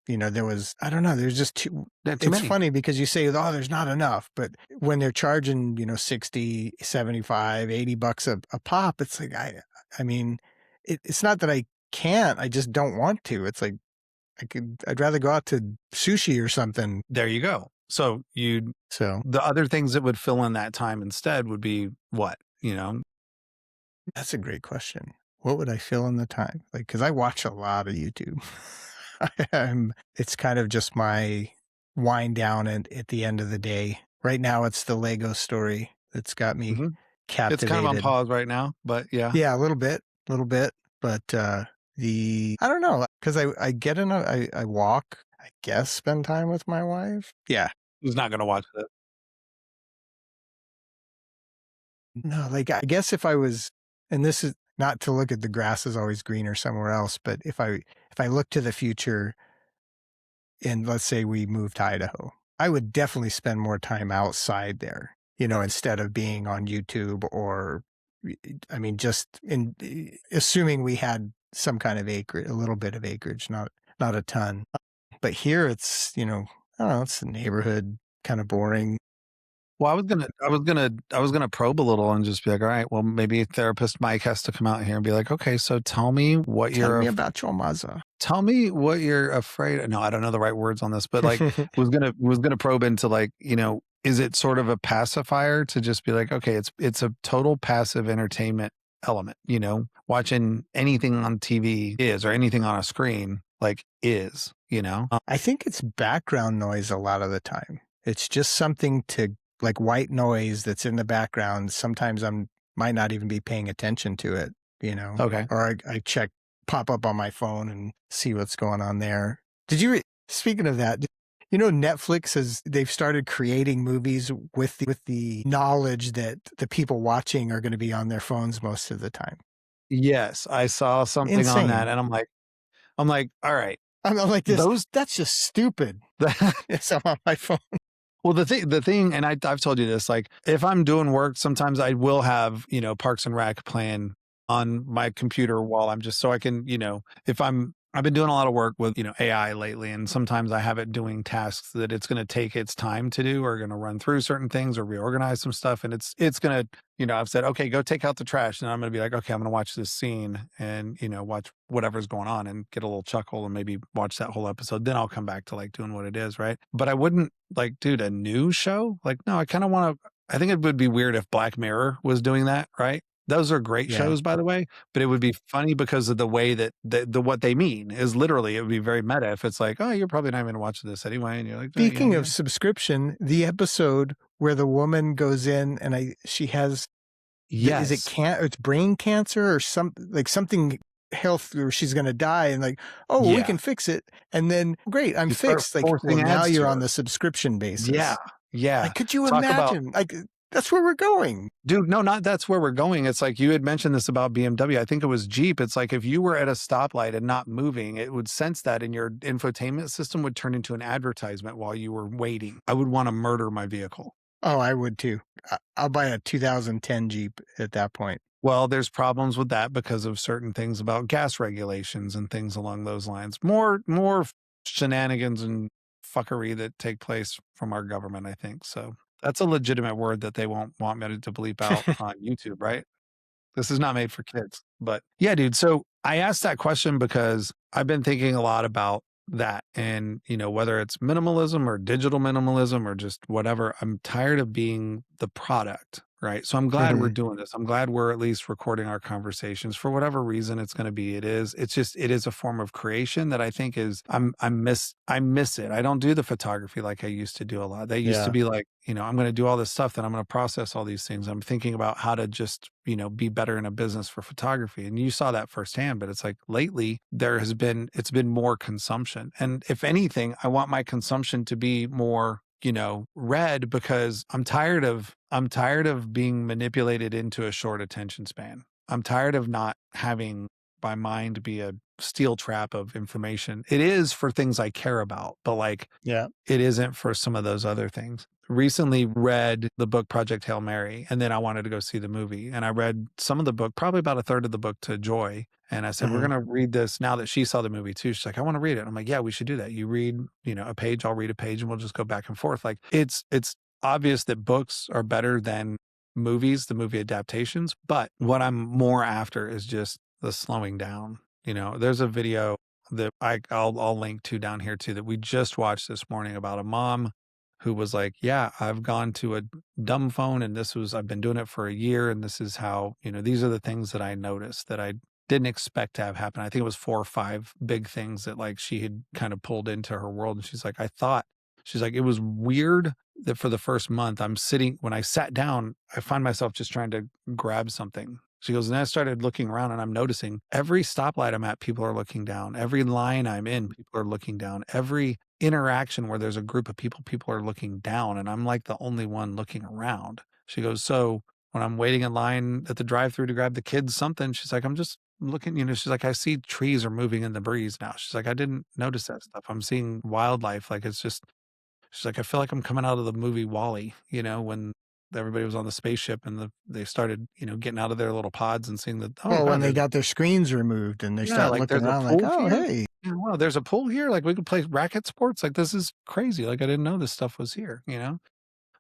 there was, I don't know, there's just too Too many. funny because you say, oh, there's not enough. But when they're charging, 60, 75, $80 a pop, it's like, I mean, it's not that I can't, I just don't want to. It's like, I'd rather go out to sushi or something. There you go. So the other things that would fill in that time instead would be what, That's a great question. What would I fill in the time? Like, cause I watch a lot of YouTube. It's kind of just my wind down at the end of the day. Right now it's the Lego story that's got me captivated. It's kind of on pause right now, but yeah. Yeah, a little bit. But, I don't know. Cause I get in I walk, I guess, spend time with my wife. Yeah. Who's not going to watch it? No, like, I guess if I was, and this is, not to look at the grass is always greener somewhere else, but if I look to the future and let's say we moved to Idaho, I would definitely spend more time outside there, instead of being on YouTube or, I mean, just assuming we had some kind of acreage, a little bit of acreage, not a ton. But here it's, I don't know, it's the neighborhood, kind of boring. Well, I was gonna probe a little and just be like, all right, well, maybe therapist Mike has to come out here and be like, okay, so tell me what Tell you're me about your mother. tell me what you're afraid. No, I don't know the right words on this, but like was gonna probe into like, is it sort of a pacifier to just be like, okay, it's a total passive entertainment element, watching anything on TV is or anything on a screen like is. I think it's background noise a lot of the time. It's just something to like white noise that's in the background. Sometimes might not even be paying attention to it, Okay. or I check pop up on my phone and see what's going on there. Speaking of that, Netflix they've started creating movies with the knowledge that the people watching are going to be on their phones most of the time. Yes, I saw something on that Insane. and I'm like, all right, I'm like this. those That's just stupid. Yes, I'm on my phone. well, the thing, and I've told you this, like if I'm doing work, sometimes I will have, Parks and Rec playing on my computer while I'm just so I can, if I've been doing a lot of work with, AI lately, and sometimes I have it doing tasks that it's going to take its time to do or going to run through certain things or reorganize some stuff. And it's going to, I've said, okay, go take out the trash. And I'm going to be like, okay, I'm going to watch this scene and, watch whatever's going on and get a little chuckle and maybe watch that whole episode. Then I'll come back to like doing what it is. Right. But I wouldn't like, dude, a new show. Like, no, I kind of want to, I think it would be weird if Black Mirror was doing that. Right. Those are great Yeah. shows, by the way, but it would be funny because of the way that what they mean is literally, it would be very meta if it's like, oh, you're probably not even watching this anyway. And you're like, oh, yeah, Speaking yeah. of subscription, the episode where the woman goes in and she has, is it Yes. it's brain cancer or something health where she's going to die and like, oh, well, we Yeah. can fix it. And then great, I'm You start fixed. Like, well, forcing now ads you're to on her. the subscription Yeah. basis. Yeah. Like, could you Talk about, imagine? Like, that's where we're going. dude, no, not that's where we're going. It's like you had mentioned this about BMW. I think it was Jeep. It's like if you were at a stoplight and not moving, it would sense that and your infotainment system would turn into an advertisement while you were waiting. I would want to murder my vehicle. Oh, I would too. I'll buy a 2010 Jeep at that point. Well, there's problems with that because of certain things about gas regulations and things along those lines. More shenanigans and fuckery that take place from our government, I think. So that's a legitimate word that they won't want me to bleep out on YouTube, right? This is not made for kids. But yeah, dude. So I asked that question because I've been thinking a lot about that and, whether it's minimalism or digital minimalism or just whatever, I'm tired of being the product. Right. So I'm glad we're doing this. I'm glad we're at least recording our conversations for whatever reason it's going to be. It is a form of creation that I think is I miss it. I don't do the photography like I used to do a lot. They used to Yeah. be like, I'm going to do all this stuff, then I'm going to process all these things. I'm thinking about how to just, be better in a business for photography. And you saw that firsthand, but it's like lately it's been more consumption. And if anything, I want my consumption to be more read because I'm tired of being manipulated into a short attention span. I'm tired of not having my mind be a steel trap of information. It is for things I care about, but like Yeah. it isn't for some of those other things. Recently read the book Project Hail Mary, and then I wanted to go see the movie. And I read some of the book, probably about a third of the book to Joy. And I said, we're Mhm. going to read this now that she saw the movie too. She's like, I want to read it. I'm like, yeah, we should do that. You read, a page, I'll read a page and we'll just go back and forth. Like it's obvious that books are better than movies, the movie adaptations. But what I'm more after is just the slowing down. There's a video that I'll link to down here too that we just watched this morning about a mom who was like, yeah, I've gone to a dumb phone and I've been doing it for a year. And this is how, these are the things that I noticed that I didn't expect to have happen. I think it was 4 or 5 big things that like she had kind of pulled into her world. And she's like, it was weird that for the first month when I sat down, I find myself just trying to grab something. She goes, and then I started looking around and I'm noticing every stoplight I'm at, people are looking down. Every line I'm in, people are looking down. Every interaction where there's a group of people are looking down. And I'm like the only one looking around. She goes, so when I'm waiting in line at the drive-through to grab the kids something, she's like, I'm just looking, she's like, I see trees are moving in the breeze now. She's like, I didn't notice that stuff. I'm seeing wildlife. Like, it's just, she's like, I feel like I'm coming out of the movie Wall-E, when everybody was on the spaceship and they started, getting out of their little pods and seeing that, oh, Well, wow, when they got their screens removed and they start like looking there's a around like, pool oh, here. hey, Yeah, wow, there's a pool here. Like we could play racket sports. Like this is crazy. Like I didn't know this stuff was here,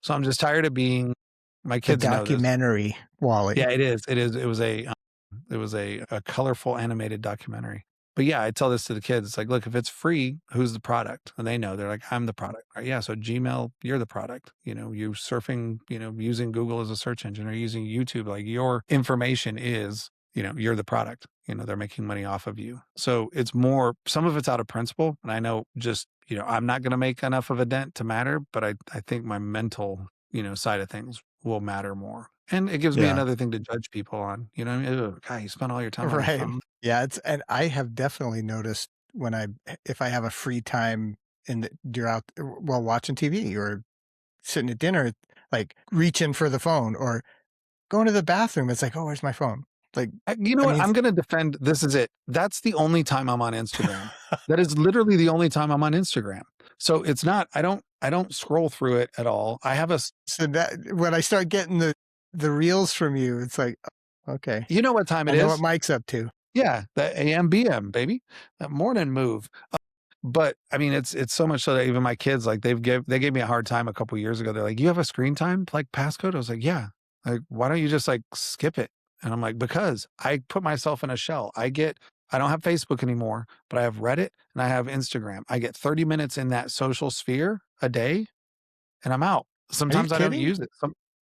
So I'm just tired of being, my the kids know this. documentary Wall-E. Yeah, it is. It is. It was a colorful animated documentary. But yeah, I tell this to the kids. It's like, look, if it's free, who's the product? And they know. They're like, I'm the product. Right? Yeah. So Gmail, you're the product. You surfing, using Google as a search engine or using YouTube, like your information is, you're the product. They're making money off of you. So it's more, some of it's out of principle. And I know just, I'm not going to make enough of a dent to matter, but I think my mental, side of things will matter more. And it gives me Yeah. another thing to judge people on. You know what I mean? Ugh, God, you spend all your time on your Right. phone. Yeah. And I have definitely noticed if I have a free time you're out while watching TV or sitting at dinner, like reaching for the phone or going to the bathroom. It's like, oh, where's my phone? Like, You know I what? mean, I'm going to defend. This is it. That's the only time I'm on Instagram. That is literally the only time I'm on Instagram. So it's not, I don't scroll through it at all. I have so that when I start getting the reels from you, it's like, okay, you know what time I it know what is? Mike's up to. Yeah. The AM, BM, baby. That morning move. But I mean, it's so much so that even my kids, like they gave me a hard time a couple years ago. They're like, you have a screen time like passcode? I was like, yeah. Like, why don't you just like skip it? And I'm like, because I put myself in a shell. I don't have Facebook anymore, but I have Reddit and I have Instagram. I get 30 minutes in that social sphere a day and I'm out. Are you Sometimes I don't kidding? use it.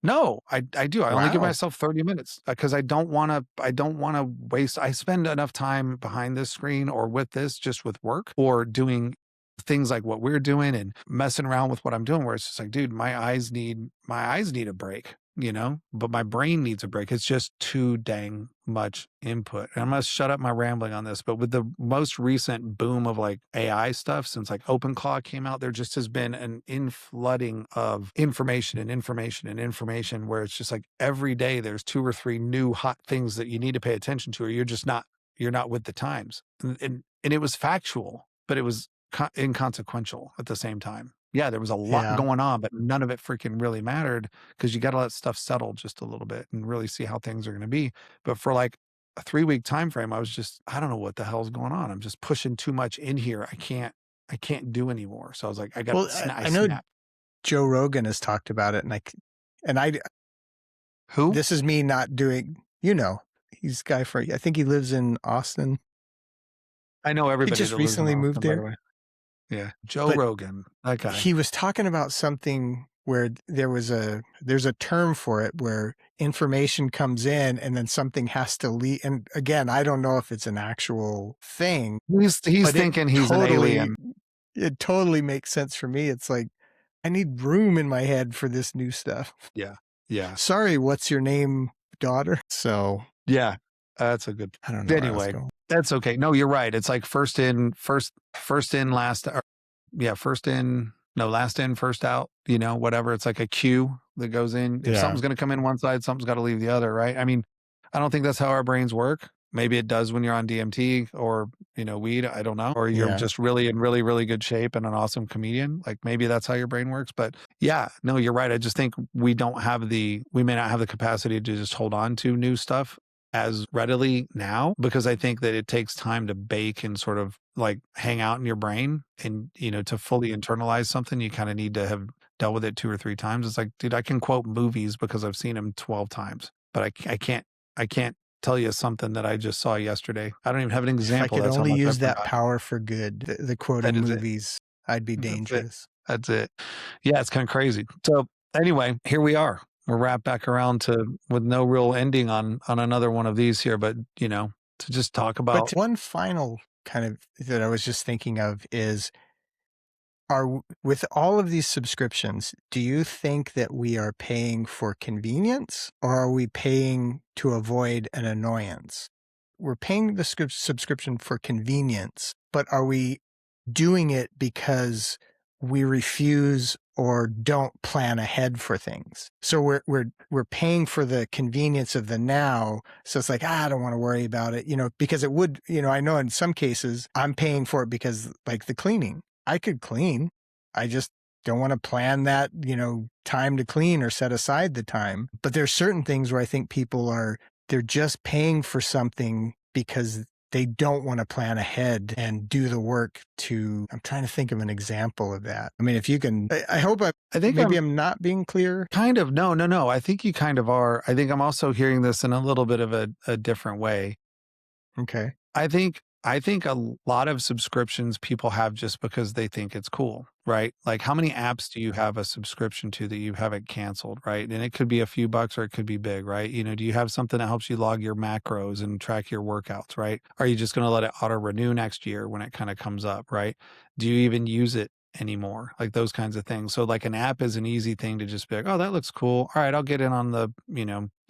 No, I do. I only give Wow. myself 30 minutes because I don't want to waste. I spend enough time behind this screen or with this just with work or doing things like what we're doing and messing around with what I'm doing where it's just like, dude, my eyes need a break, but my brain needs a break. It's just too dang much input. And I'm going to shut up my rambling on this, but with the most recent boom of like AI stuff since like OpenClaw came out, there just has been an inflooding of information and information and information where it's just like every day there's 2 or 3 new hot things that you need to pay attention to or you're not with the times. And it was factual, but it was inconsequential at the same time. Yeah, there was a lot Yeah. going on, but none of it freaking really mattered because you got to let stuff settle just a little bit and really see how things are going to be. But for like a 3-week time frame, I don't know what the hell's going on. I'm just pushing too much in here. I can't do anymore. So I was like, I got Well, to I know snap. Joe Rogan has talked about it, and I Who? this is me not doing. He's a guy I think he lives in Austin. I know He everybody just that lives in recently moved Austin, by the there. way. Yeah, Joe But Rogan, that guy. he was talking about something where there's a term for it where information comes in and then something has to leave. And again, I don't know if it's an actual thing, He's but thinking he's an alien. it totally makes sense for me. It's like, I need room in my head for this new stuff. Yeah, yeah, Sorry, what's your name, daughter? So yeah. That's a good. I don't know where I was Anyway, going. that's okay. No, you're right. It's like first in, last. Yeah, first in, no, last in, first out. Whatever. It's like a queue that goes in. If Yeah. something's going to come in one side, something's got to leave the other, right? I mean, I don't think that's how our brains work. Maybe it does when you're on DMT or weed. I don't know. Or you're Yeah. just really in really really good shape and an awesome comedian. Like maybe that's how your brain works. But yeah, no, you're right. I just think we may not have the capacity to just hold on to new stuff as readily now because I think that it takes time to bake and sort of like hang out in your brain and to fully internalize something you kind of need to have dealt with it 2 or 3 times. It's like, dude, I can quote movies because I've seen them 12 times, but I can't tell you something that I just saw yesterday. I don't even have an If I example. could That's how only much I use that forgot. power for good, the quoting That is it. movies, I'd be That's it. dangerous. That's it. Yeah, it's kind of crazy. So anyway, here we are. We're wrapped back around with no real ending on another one of these here, but to just talk about. But one final kind of that I was just thinking of is, with all of these subscriptions, do you think that we are paying for convenience or are we paying to avoid an annoyance? We're paying the subscription for convenience, but are we doing it because we refuse or don't plan ahead for things. So we're paying for the convenience of the now. So it's like, I don't want to worry about it, because it would, I know in some cases I'm paying for it because like the cleaning, I could clean. I just don't want to plan that, time to clean or set aside the time. But there's certain things where I think they're just paying for something because they don't want to plan ahead and do the work I'm trying to think of an example of that. I mean, if you can, I hope I think I'm not being clear. kind of, no. I think you kind of are. I think I'm also hearing this in a little bit of a different way. Okay. I think a lot of subscriptions people have just because they think it's cool, right? Like how many apps do you have a subscription to that you haven't canceled, right? And it could be a few bucks or it could be big, right? Do you have something that helps you log your macros and track your workouts, right? Are you just going to let it auto renew next year when it kind of comes up, right? Do you even use it anymore? Like those kinds of things. So like an app is an easy thing to just be like, oh, that looks cool. All right, I'll get in on the,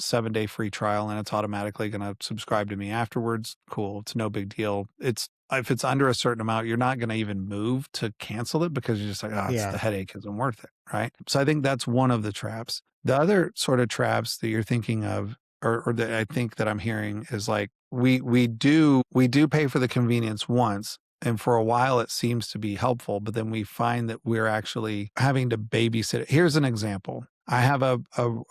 7-day free trial and it's automatically going to subscribe to me afterwards. Cool. It's no big deal. If it's under a certain amount, you're not going to even move to cancel it because you're just like, it's the headache isn't worth it. Right. So I think that's one of the traps. The other sort of traps that you're thinking of or that I think that I'm hearing is like, we do pay for the convenience once. And for a while, it seems to be helpful, but then we find that we're actually having to babysit it. Here's an example. I have a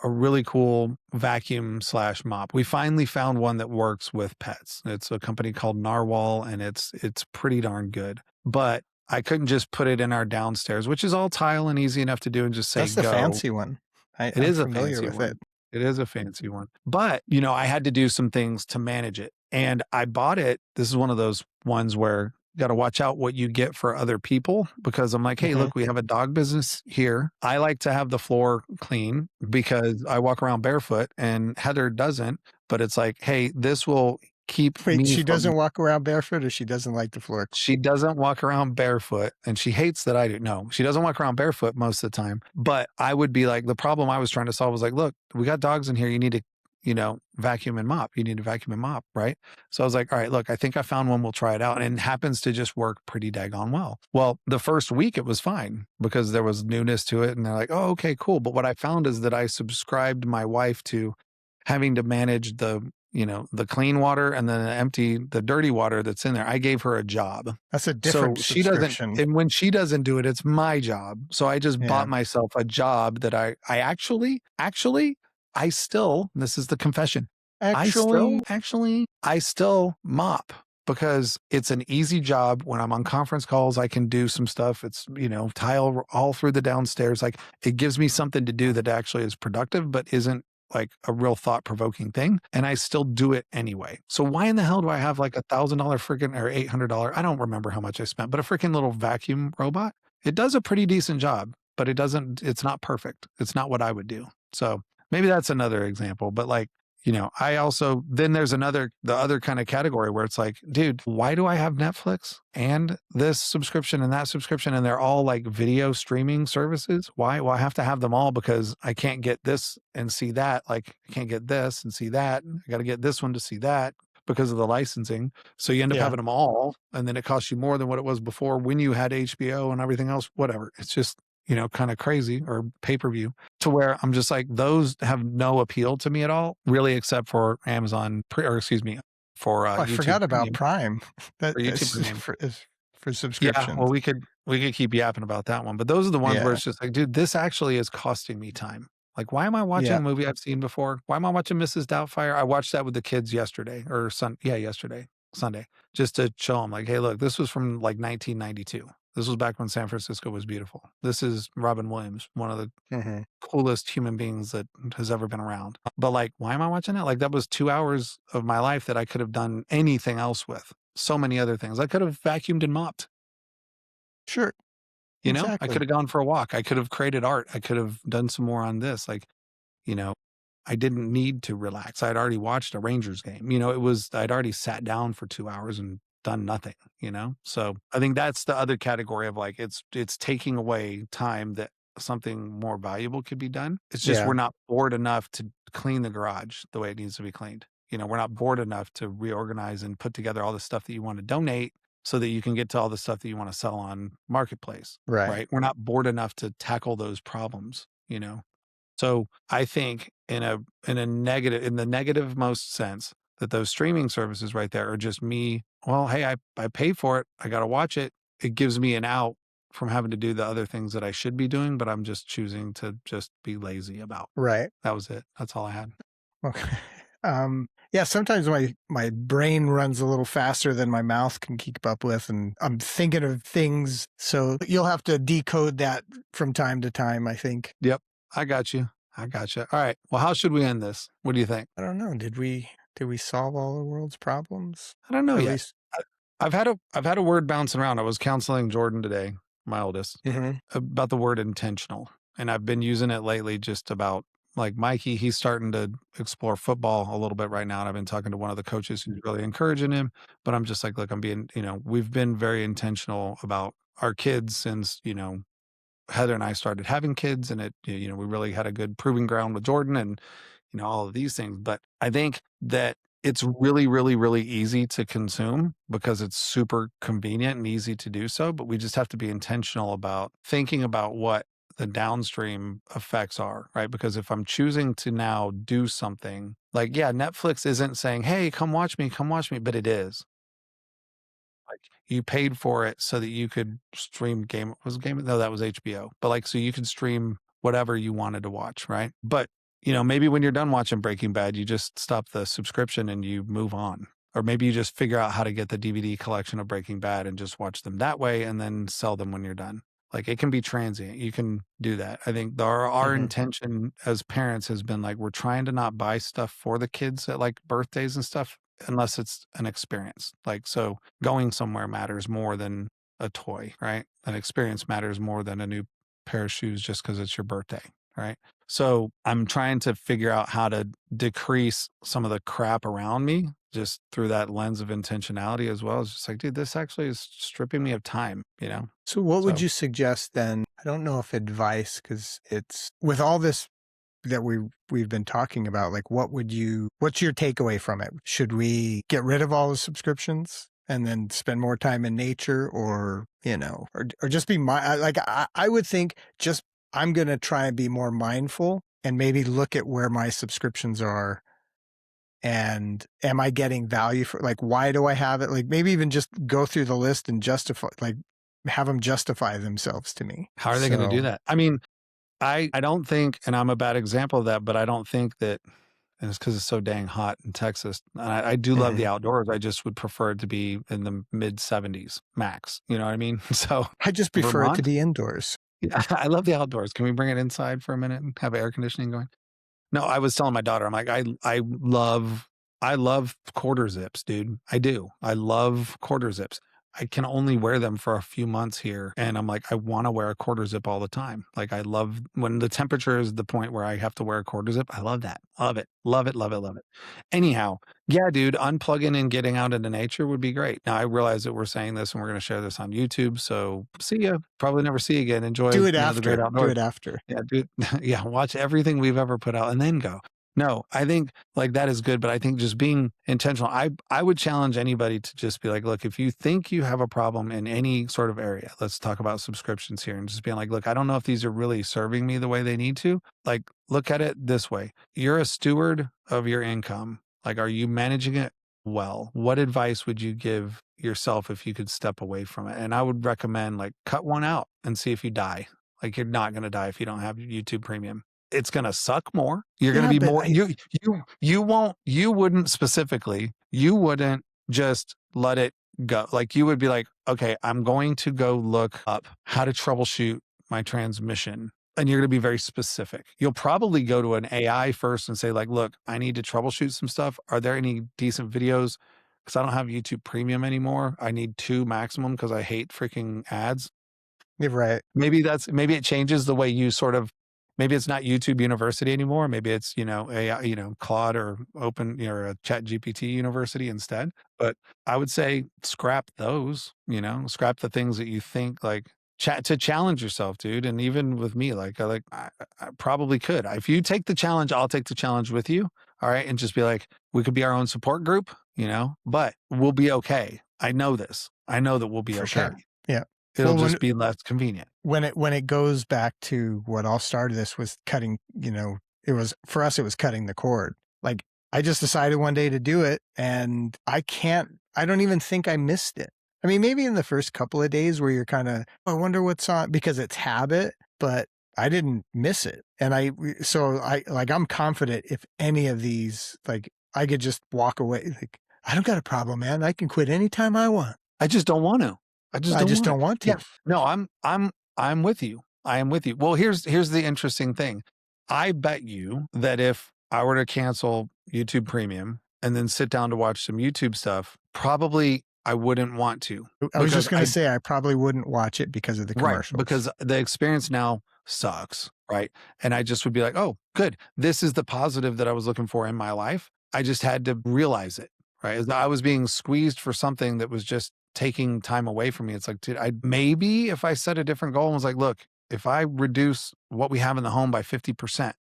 really cool vacuum/mop. We finally found one that works with pets. It's a company called Narwhal, and it's pretty darn good. But I couldn't just put it in our downstairs, which is all tile and easy enough to do, and just say That's the go. fancy one. It I'm is a familiar fancy with one. it. It is a fancy one. But, I had to do some things to manage it. And I bought it. This is one of those ones where you got to watch out what you get for other people because I'm like, hey, look, we have a dog business here. I like to have the floor clean because I walk around barefoot and Heather doesn't. But it's like, hey, this will keep Wait, me she from doesn't walk around barefoot or she doesn't like the floor? she doesn't walk around barefoot and she hates that I do. No, she doesn't walk around barefoot most of the time. But I would be like, the problem I was trying to solve was like, look, we got dogs in here. You need to, vacuum and mop. You need to vacuum and mop. Right. So I was like, all right, look, I think I found one. We'll try it out. And it happens to just work pretty daggone well. Well, the first week it was fine because there was newness to it. And they're like, oh, okay, cool. But what I found is that I subscribed my wife to having to manage the clean water and then empty the dirty water that's in there. I gave her a job. That's a different So she doesn't, subscription. and when she doesn't do it, it's my job. So I just bought myself a job that I actually, I still, this is the confession. I still mop because it's an easy job. When I'm on conference calls, I can do some stuff. It's, tile all through the downstairs. Like it gives me something to do that actually is productive, but isn't like a real thought-provoking thing. And I still do it anyway. So why in the hell do I have like $1,000 freaking or $800? I don't remember how much I spent, but a freaking little vacuum robot. It does a pretty decent job, but it's not perfect. It's not what I would do. So maybe that's another example, but like, I also, then there's the other kind of category where it's like, dude, why do I have Netflix and this subscription and that subscription? And they're all like video streaming services. Why? Well, I have to have them all because I can't get this and see that. Like I can't get this and see that. I got to get this one to see that because of the licensing. So you end up having them all. And then it costs you more than what it was before when you had HBO and everything else, whatever. It's just, kind of crazy or pay-per-view to where I'm just like, those have no appeal to me at all, really, except for Amazon, for I YouTube forgot about Premium, Prime. or YouTube That's Premium. for Yeah, well, subscriptions. we could keep yapping about that one, but those are the ones where Yeah. it's just like, dude, this actually is costing me time. Like, why am I watching a movie I've seen before? Why am I watching Mrs. Doubtfire? I watched that with the kids yesterday yesterday, Sunday, just to show them like, hey, look, this was from like 1992. This was back when San Francisco was beautiful. This is Robin Williams, one of the coolest human beings that has ever been around. But like, why am I watching that? Like, that was 2 hours of my life that I could have done anything else with. So many other things. I could have vacuumed and mopped. Sure. I Exactly. could have gone for a walk. I could have created art. I could have done some more on this. Like, you know, I didn't need to relax. I'd already watched a Rangers game. I'd already sat down for 2 hours and done nothing. So I think that's the other category of like, it's taking away time that something more valuable could be done. It's just, we're not bored enough to clean the garage the way it needs to be cleaned. We're not bored enough to reorganize and put together all the stuff that you want to donate so that you can get to all the stuff that you want to sell on marketplace, Right. right? We're not bored enough to tackle those problems, you know? So I think in the negative most sense that those streaming services right there are just me. Well, hey, I pay for it. I got to watch it. It gives me an out from having to do the other things that I should be doing, but I'm just choosing to just be lazy about. Right. That was it. That's all I had. Okay. Yeah, sometimes my brain runs a little faster than my mouth can keep up with, and I'm thinking of things. So you'll have to decode that from time to time, I think. Yep. I got you. I got you. All right. Well, how should we end this? What do you think? I don't know. Did we solve all the world's problems? I don't know Or at yet. least. I've had a word bouncing around. I was counseling Jordan today, my oldest, about the word intentional. And I've been using it lately just about like Mikey, he's starting to explore football a little bit right now. And I've been talking to one of the coaches who's really encouraging him. But I'm just like, look, we've been very intentional about our kids since, Heather and I started having kids, and we really had a good proving ground with Jordan and, all of these things. But I think that it's really, really, really easy to consume because it's super convenient and easy to do so. But we just have to be intentional about thinking about what the downstream effects are, right? Because if I'm choosing to now do something like, yeah, Netflix isn't saying, hey, come watch me, but it is. Like you paid for it so that you could stream no, that was HBO. But like so you could stream whatever you wanted to watch, right? But maybe when you're done watching Breaking Bad, you just stop the subscription and you move on. Or maybe you just figure out how to get the DVD collection of Breaking Bad and just watch them that way and then sell them when you're done. Like it can be transient. You can do that. I think our intention as parents has been like we're trying to not buy stuff for the kids at like birthdays and stuff unless it's an experience. Like so going somewhere matters more than a toy, right? An experience matters more than a new pair of shoes just because it's your birthday, right? So I'm trying to figure out how to decrease some of the crap around me just through that lens of intentionality as well. It's just like, dude, this actually is stripping me of time, So what would So- you suggest then? I don't know if advice, because it's with all this that we've been talking about, like what's your takeaway from it? Should we get rid of all the subscriptions and then spend more time in nature, or just be I would think just I'm going to try and be more mindful and maybe look at where my subscriptions are and am I getting value for, like, why do I have it? Like maybe even just go through the list and have them justify themselves to me. How are they going to do that? I mean, I don't think, and I'm a bad example of that, but I don't think that, and it's because it's so dang hot in Texas. And I do love the outdoors. I just would prefer it to be in the mid 70s max. You know what I mean? So I just prefer it to Vermont? be indoors. Yeah, I love the outdoors. Can we bring it inside for a minute and have air conditioning going? No, I was telling my daughter, I'm like, I love quarter zips, dude. I do. I love quarter zips. I can only wear them for a few months here. And I'm like, I want to wear a quarter zip all the time. Like I love when the temperature is the point where I have to wear a quarter zip. I love that. Love it. Love it. Love it. Love it. Anyhow, yeah, dude, unplugging and getting out into nature would be great. Now I realize that we're saying this and we're going to share this on YouTube. So see ya. Probably never see you again. Enjoy Do it the great after. Do outdoors. it after. Yeah, dude. Yeah, watch everything we've ever put out and then go. No, I think like that is good, but I think just being intentional, I would challenge anybody to just be like, look, if you think you have a problem in any sort of area, let's talk about subscriptions here and just being like, look, I don't know if these are really serving me the way they need to. Like, look at it this way. You're a steward of your income. Like, are you managing it well? What advice would you give yourself if you could step away from it? And I would recommend like cut one out and see if you die. Like you're not going to die if you don't have YouTube Premium. It's going to suck more. You're going to be more, you wouldn't specifically, you wouldn't just let it go. Like you would be like, okay, I'm going to go look up how to troubleshoot my transmission. And you're going to be very specific. You'll probably go to an AI first and say like, look, I need to troubleshoot some stuff. Are there any decent videos? Because I don't have YouTube Premium anymore. I need 2 maximum because I hate freaking ads. You're right. Maybe it changes the way you sort of, maybe it's not YouTube University anymore. Maybe it's, AI, Claude or Open or a Chat GPT University instead. But I would say scrap those, scrap the things that you think like to challenge yourself, dude. And even with me, I probably could. If you take the challenge, I'll take the challenge with you. All right. And just be like, we could be our own support group, but we'll be okay. I know this. I know that we'll be For okay. sure. Yeah. It'll Well, just be less convenient. when it goes back to what all started this was cutting, it was for us, it was cutting the cord. Like I just decided one day to do it and I don't even think I missed it. I mean, maybe in the first couple of days where you're kind of, I wonder what's on because it's habit, but I didn't miss it. And I'm confident if any of these, like I could just walk away. Like, I don't got a problem, man. I can quit anytime I want. I just don't want to. I just don't want to. Yeah. No, I'm with you. I am with you. Well, here's the interesting thing. I bet you that if I were to cancel YouTube Premium and then sit down to watch some YouTube stuff, probably I wouldn't want to. I was just going to say I probably wouldn't watch it because of the commercials. Right, because the experience now sucks, right? And I just would be like, oh, good. This is the positive that I was looking for in my life. I just had to realize it, right? As I was being squeezed for something that was just taking time away from me. It's like, dude, maybe if I set a different goal and was like, look, if I reduce what we have in the home by 50%,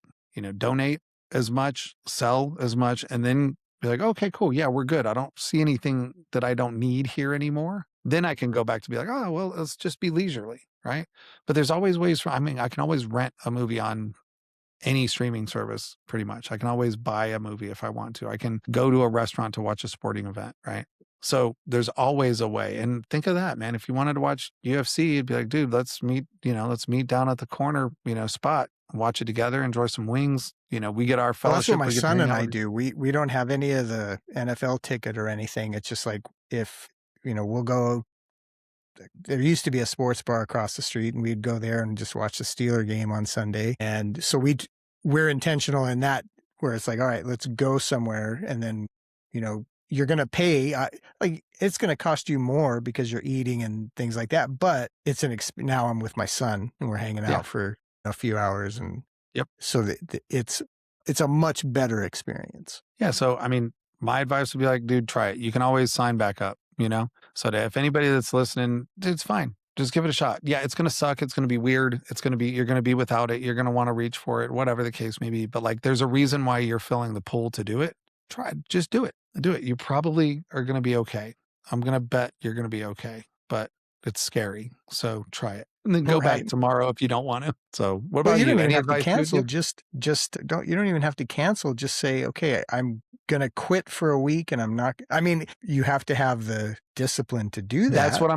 donate as much, sell as much, and then be like, okay, cool. Yeah, we're good. I don't see anything that I don't need here anymore. Then I can go back to be like, oh, well, let's just be leisurely, right? But there's always ways I can always rent a movie on any streaming service pretty much. I can always buy a movie if I want to. I can go to a restaurant to watch a sporting event, right? So there's always a way. And think of that, man. If you wanted to watch UFC, you'd be like, dude, let's meet down at the corner, spot, watch it together, enjoy some wings. We get our Well, that's fellowship. what my son and I do. We don't have any of the NFL ticket or anything. It's just like if, we'll go. There used to be a sports bar across the street and we'd go there and just watch the Steeler game on Sunday. And so we're intentional in that where it's like, all right, let's go somewhere. And then, you're going to pay, it's going to cost you more because you're eating and things like that. But it's now I'm with my son and we're hanging out for a few hours. And so it's a much better experience. Yeah. So, my advice would be like, dude, try it. You can always sign back up, so that if anybody that's listening, it's fine. Just give it a shot. Yeah, it's going to suck. It's going to be weird. You're going to be without it. You're going to want to reach for it, whatever the case may be. But there's a reason why you're feeling the pull to do it. Try it. Just do it. Do it. You probably are going to be okay. I'm going to bet you're going to be okay, but it's scary. So try it. And then go back tomorrow if you don't want to. So what about you? You? Don't even have to cancel. You don't even have to cancel. Just say, okay, I'm going to quit for a week and I'm not, you have to have the discipline to do that. That's what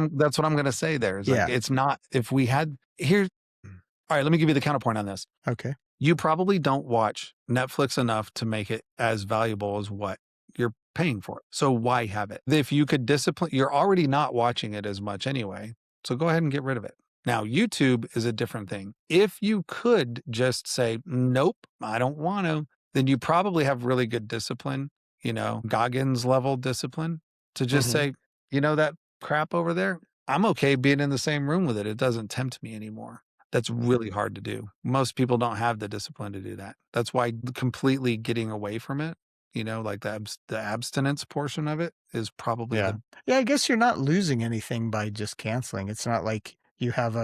I'm going to say there. It's not, if we had here. All right, let me give you the counterpoint on this. Okay. You probably don't watch Netflix enough to make it as valuable as what you're paying for it. So why have it? If you could discipline, you're already not watching it as much anyway. So go ahead and get rid of it. Now, YouTube is a different thing. If you could just say, nope, I don't want to, then you probably have really good discipline, Goggins level discipline to just say, that crap over there, I'm okay being in the same room with it. It doesn't tempt me anymore. That's really hard to do. Most people don't have the discipline to do that. That's why completely getting away from it, the abstinence portion of it is probably I guess you're not losing anything by just canceling. It's not like you have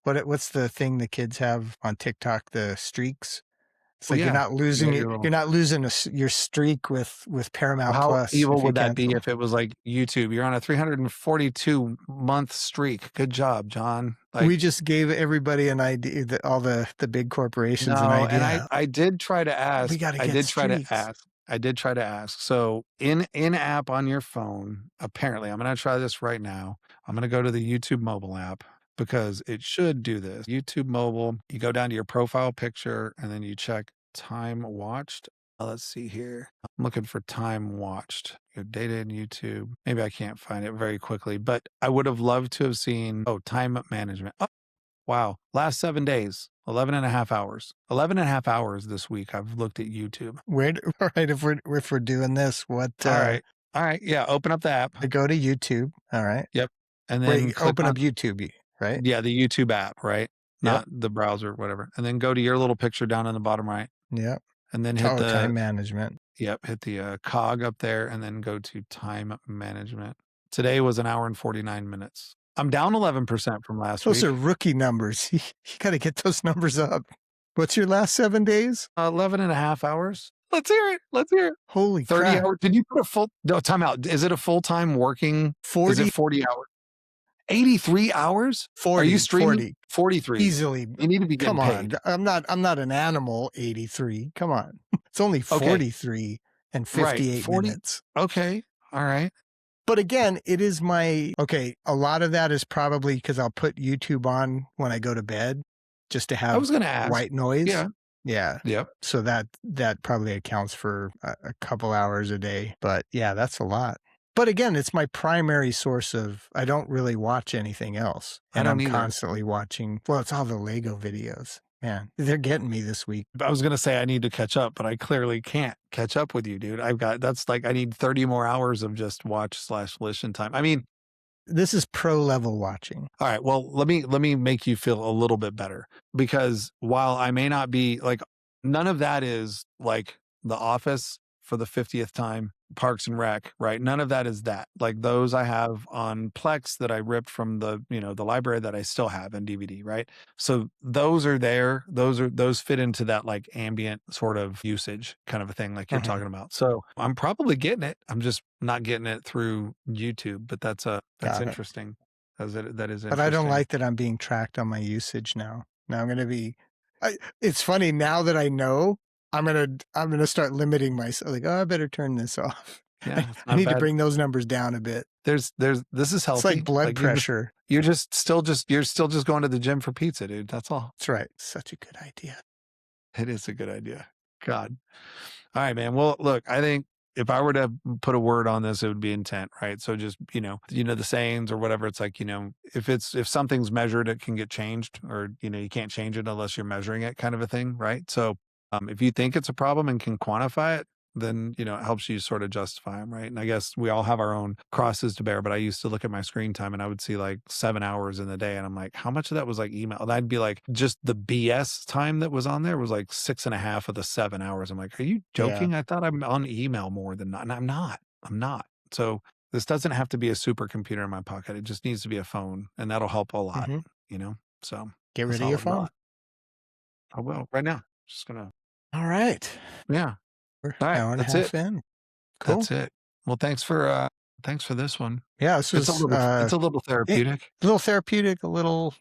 what's the thing the kids have on TikTok, the streaks? It's like you're not losing you're not losing your streak with Paramount Plus. How evil would that be if it was like YouTube? You're on a 342-month streak. Good job, John. We just gave everybody an idea, all the big corporations an idea. And I did try to ask. We got to get streaks. I did try to ask. So in app on your phone, apparently, I'm going to try this right now. I'm going to go to the YouTube mobile app because it should do this. YouTube mobile, you go down to your profile picture and then you check time watched. Let's see here. I'm looking for time watched. Your data in YouTube. Maybe I can't find it very quickly, but I would have loved to have seen, time management. Oh, wow. Last 7 days, 11 and a half hours. 11 and a half hours this week I've looked at YouTube. All right, if we're doing this, what? All right. Yeah, open up the app. I go to YouTube. All right. Yep. And then open up YouTube, right? Yeah, the YouTube app, right? Not the browser, whatever. And then go to your little picture down in the bottom right. Yep. And then hit the time management. Yep. Hit the cog up there and then go to time management. Today was an hour and 49 minutes. I'm down 11% from last week. Those are rookie numbers. You got to get those numbers up. What's your last 7 days? 11 and a half hours. Let's hear it. Let's hear it. Holy 30 crap. hours. Did you put a full no time out? Is it a full-time working? Is it 40, 40 hours? 83 hours? Are you 40, streaming? 40. 43. Easily. You need to be getting Come on. paid. I'm not an animal, 83. Come on. It's only Okay. 43 and Right. 58 40. minutes. Okay. All right. But again, it is okay, a lot of that is probably because I'll put YouTube on when I go to bed just to I have was gonna ask. white noise. Yeah. Yeah. Yep. So that probably accounts for a couple hours a day. But yeah, that's a lot. But again, it's my primary source I don't really watch anything else. I And don't I'm either. constantly watching, well, it's all the Lego videos. Man, they're getting me this week. I was gonna say I need to catch up, but I clearly can't catch up with you, dude. That's like I need 30 more hours of just watch/listen time. I mean, This is pro level watching. all right, well, let me make you feel a little bit better because while I may not be like none of that is like The Office for the 50th time, Parks and Rec, right? None of that is that. Like those I have on Plex that I ripped from the library that I still have in DVD, right? So those are there. Those fit into that like ambient sort of usage kind of a thing like you're talking about. So I'm probably getting it. I'm just not getting it through YouTube, but that's Got it. interesting. That is interesting. But I don't like that I'm being tracked on my usage now. Now I'm going to be, it's funny now that I know I'm going to start limiting myself. Like, oh, I better turn this off. Yeah, I need to bring those numbers down a bit. This is healthy. It's like blood pressure. You're still just going to the gym for pizza, dude. That's all. That's right. Such a good idea. It is a good idea. God. All right, man. Well, look, I think if I were to put a word on this, it would be intent, right? So just, the sayings or whatever, it's like, if something's measured, it can get changed or, you can't change it unless you're measuring it kind of a thing, right? So if you think it's a problem and can quantify it, then, it helps you sort of justify them, right? And I guess we all have our own crosses to bear, but I used to look at my screen time and I would see like 7 hours in the day. And I'm like, how much of that was like email? And I'd be like, just the BS time that was on there was like 6.5 of the 7 hours. I'm like, are you joking? I thought I'm on email more than not. And I'm not. So this doesn't have to be a supercomputer in my pocket. It just needs to be a phone and that'll help a lot, So get rid of your phone. I will right now. Just gonna. All right. Yeah. We're All right, hour and a that's half it. in. Cool. That's it. Well, thanks for this one. Yeah, this was it's a little therapeutic. A little therapeutic, a little,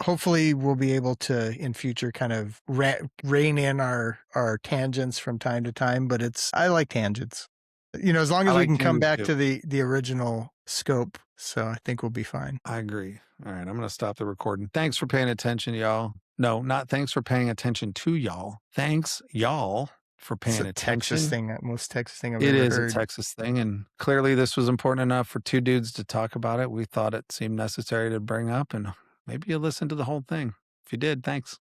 hopefully we'll be able to in future kind of rein in our tangents from time to time, but I like tangents. As long as we can come back to the original scope. So I think we'll be fine. I agree. All right, I'm going to stop the recording. Thanks for paying attention, y'all. No, not thanks for paying attention to y'all. Thanks, y'all, for paying attention. Texas thing, most Texas thing I've ever heard. It is a Texas thing, and clearly this was important enough for two dudes to talk about it. We thought it seemed necessary to bring up, and maybe you listened to the whole thing. If you did, thanks.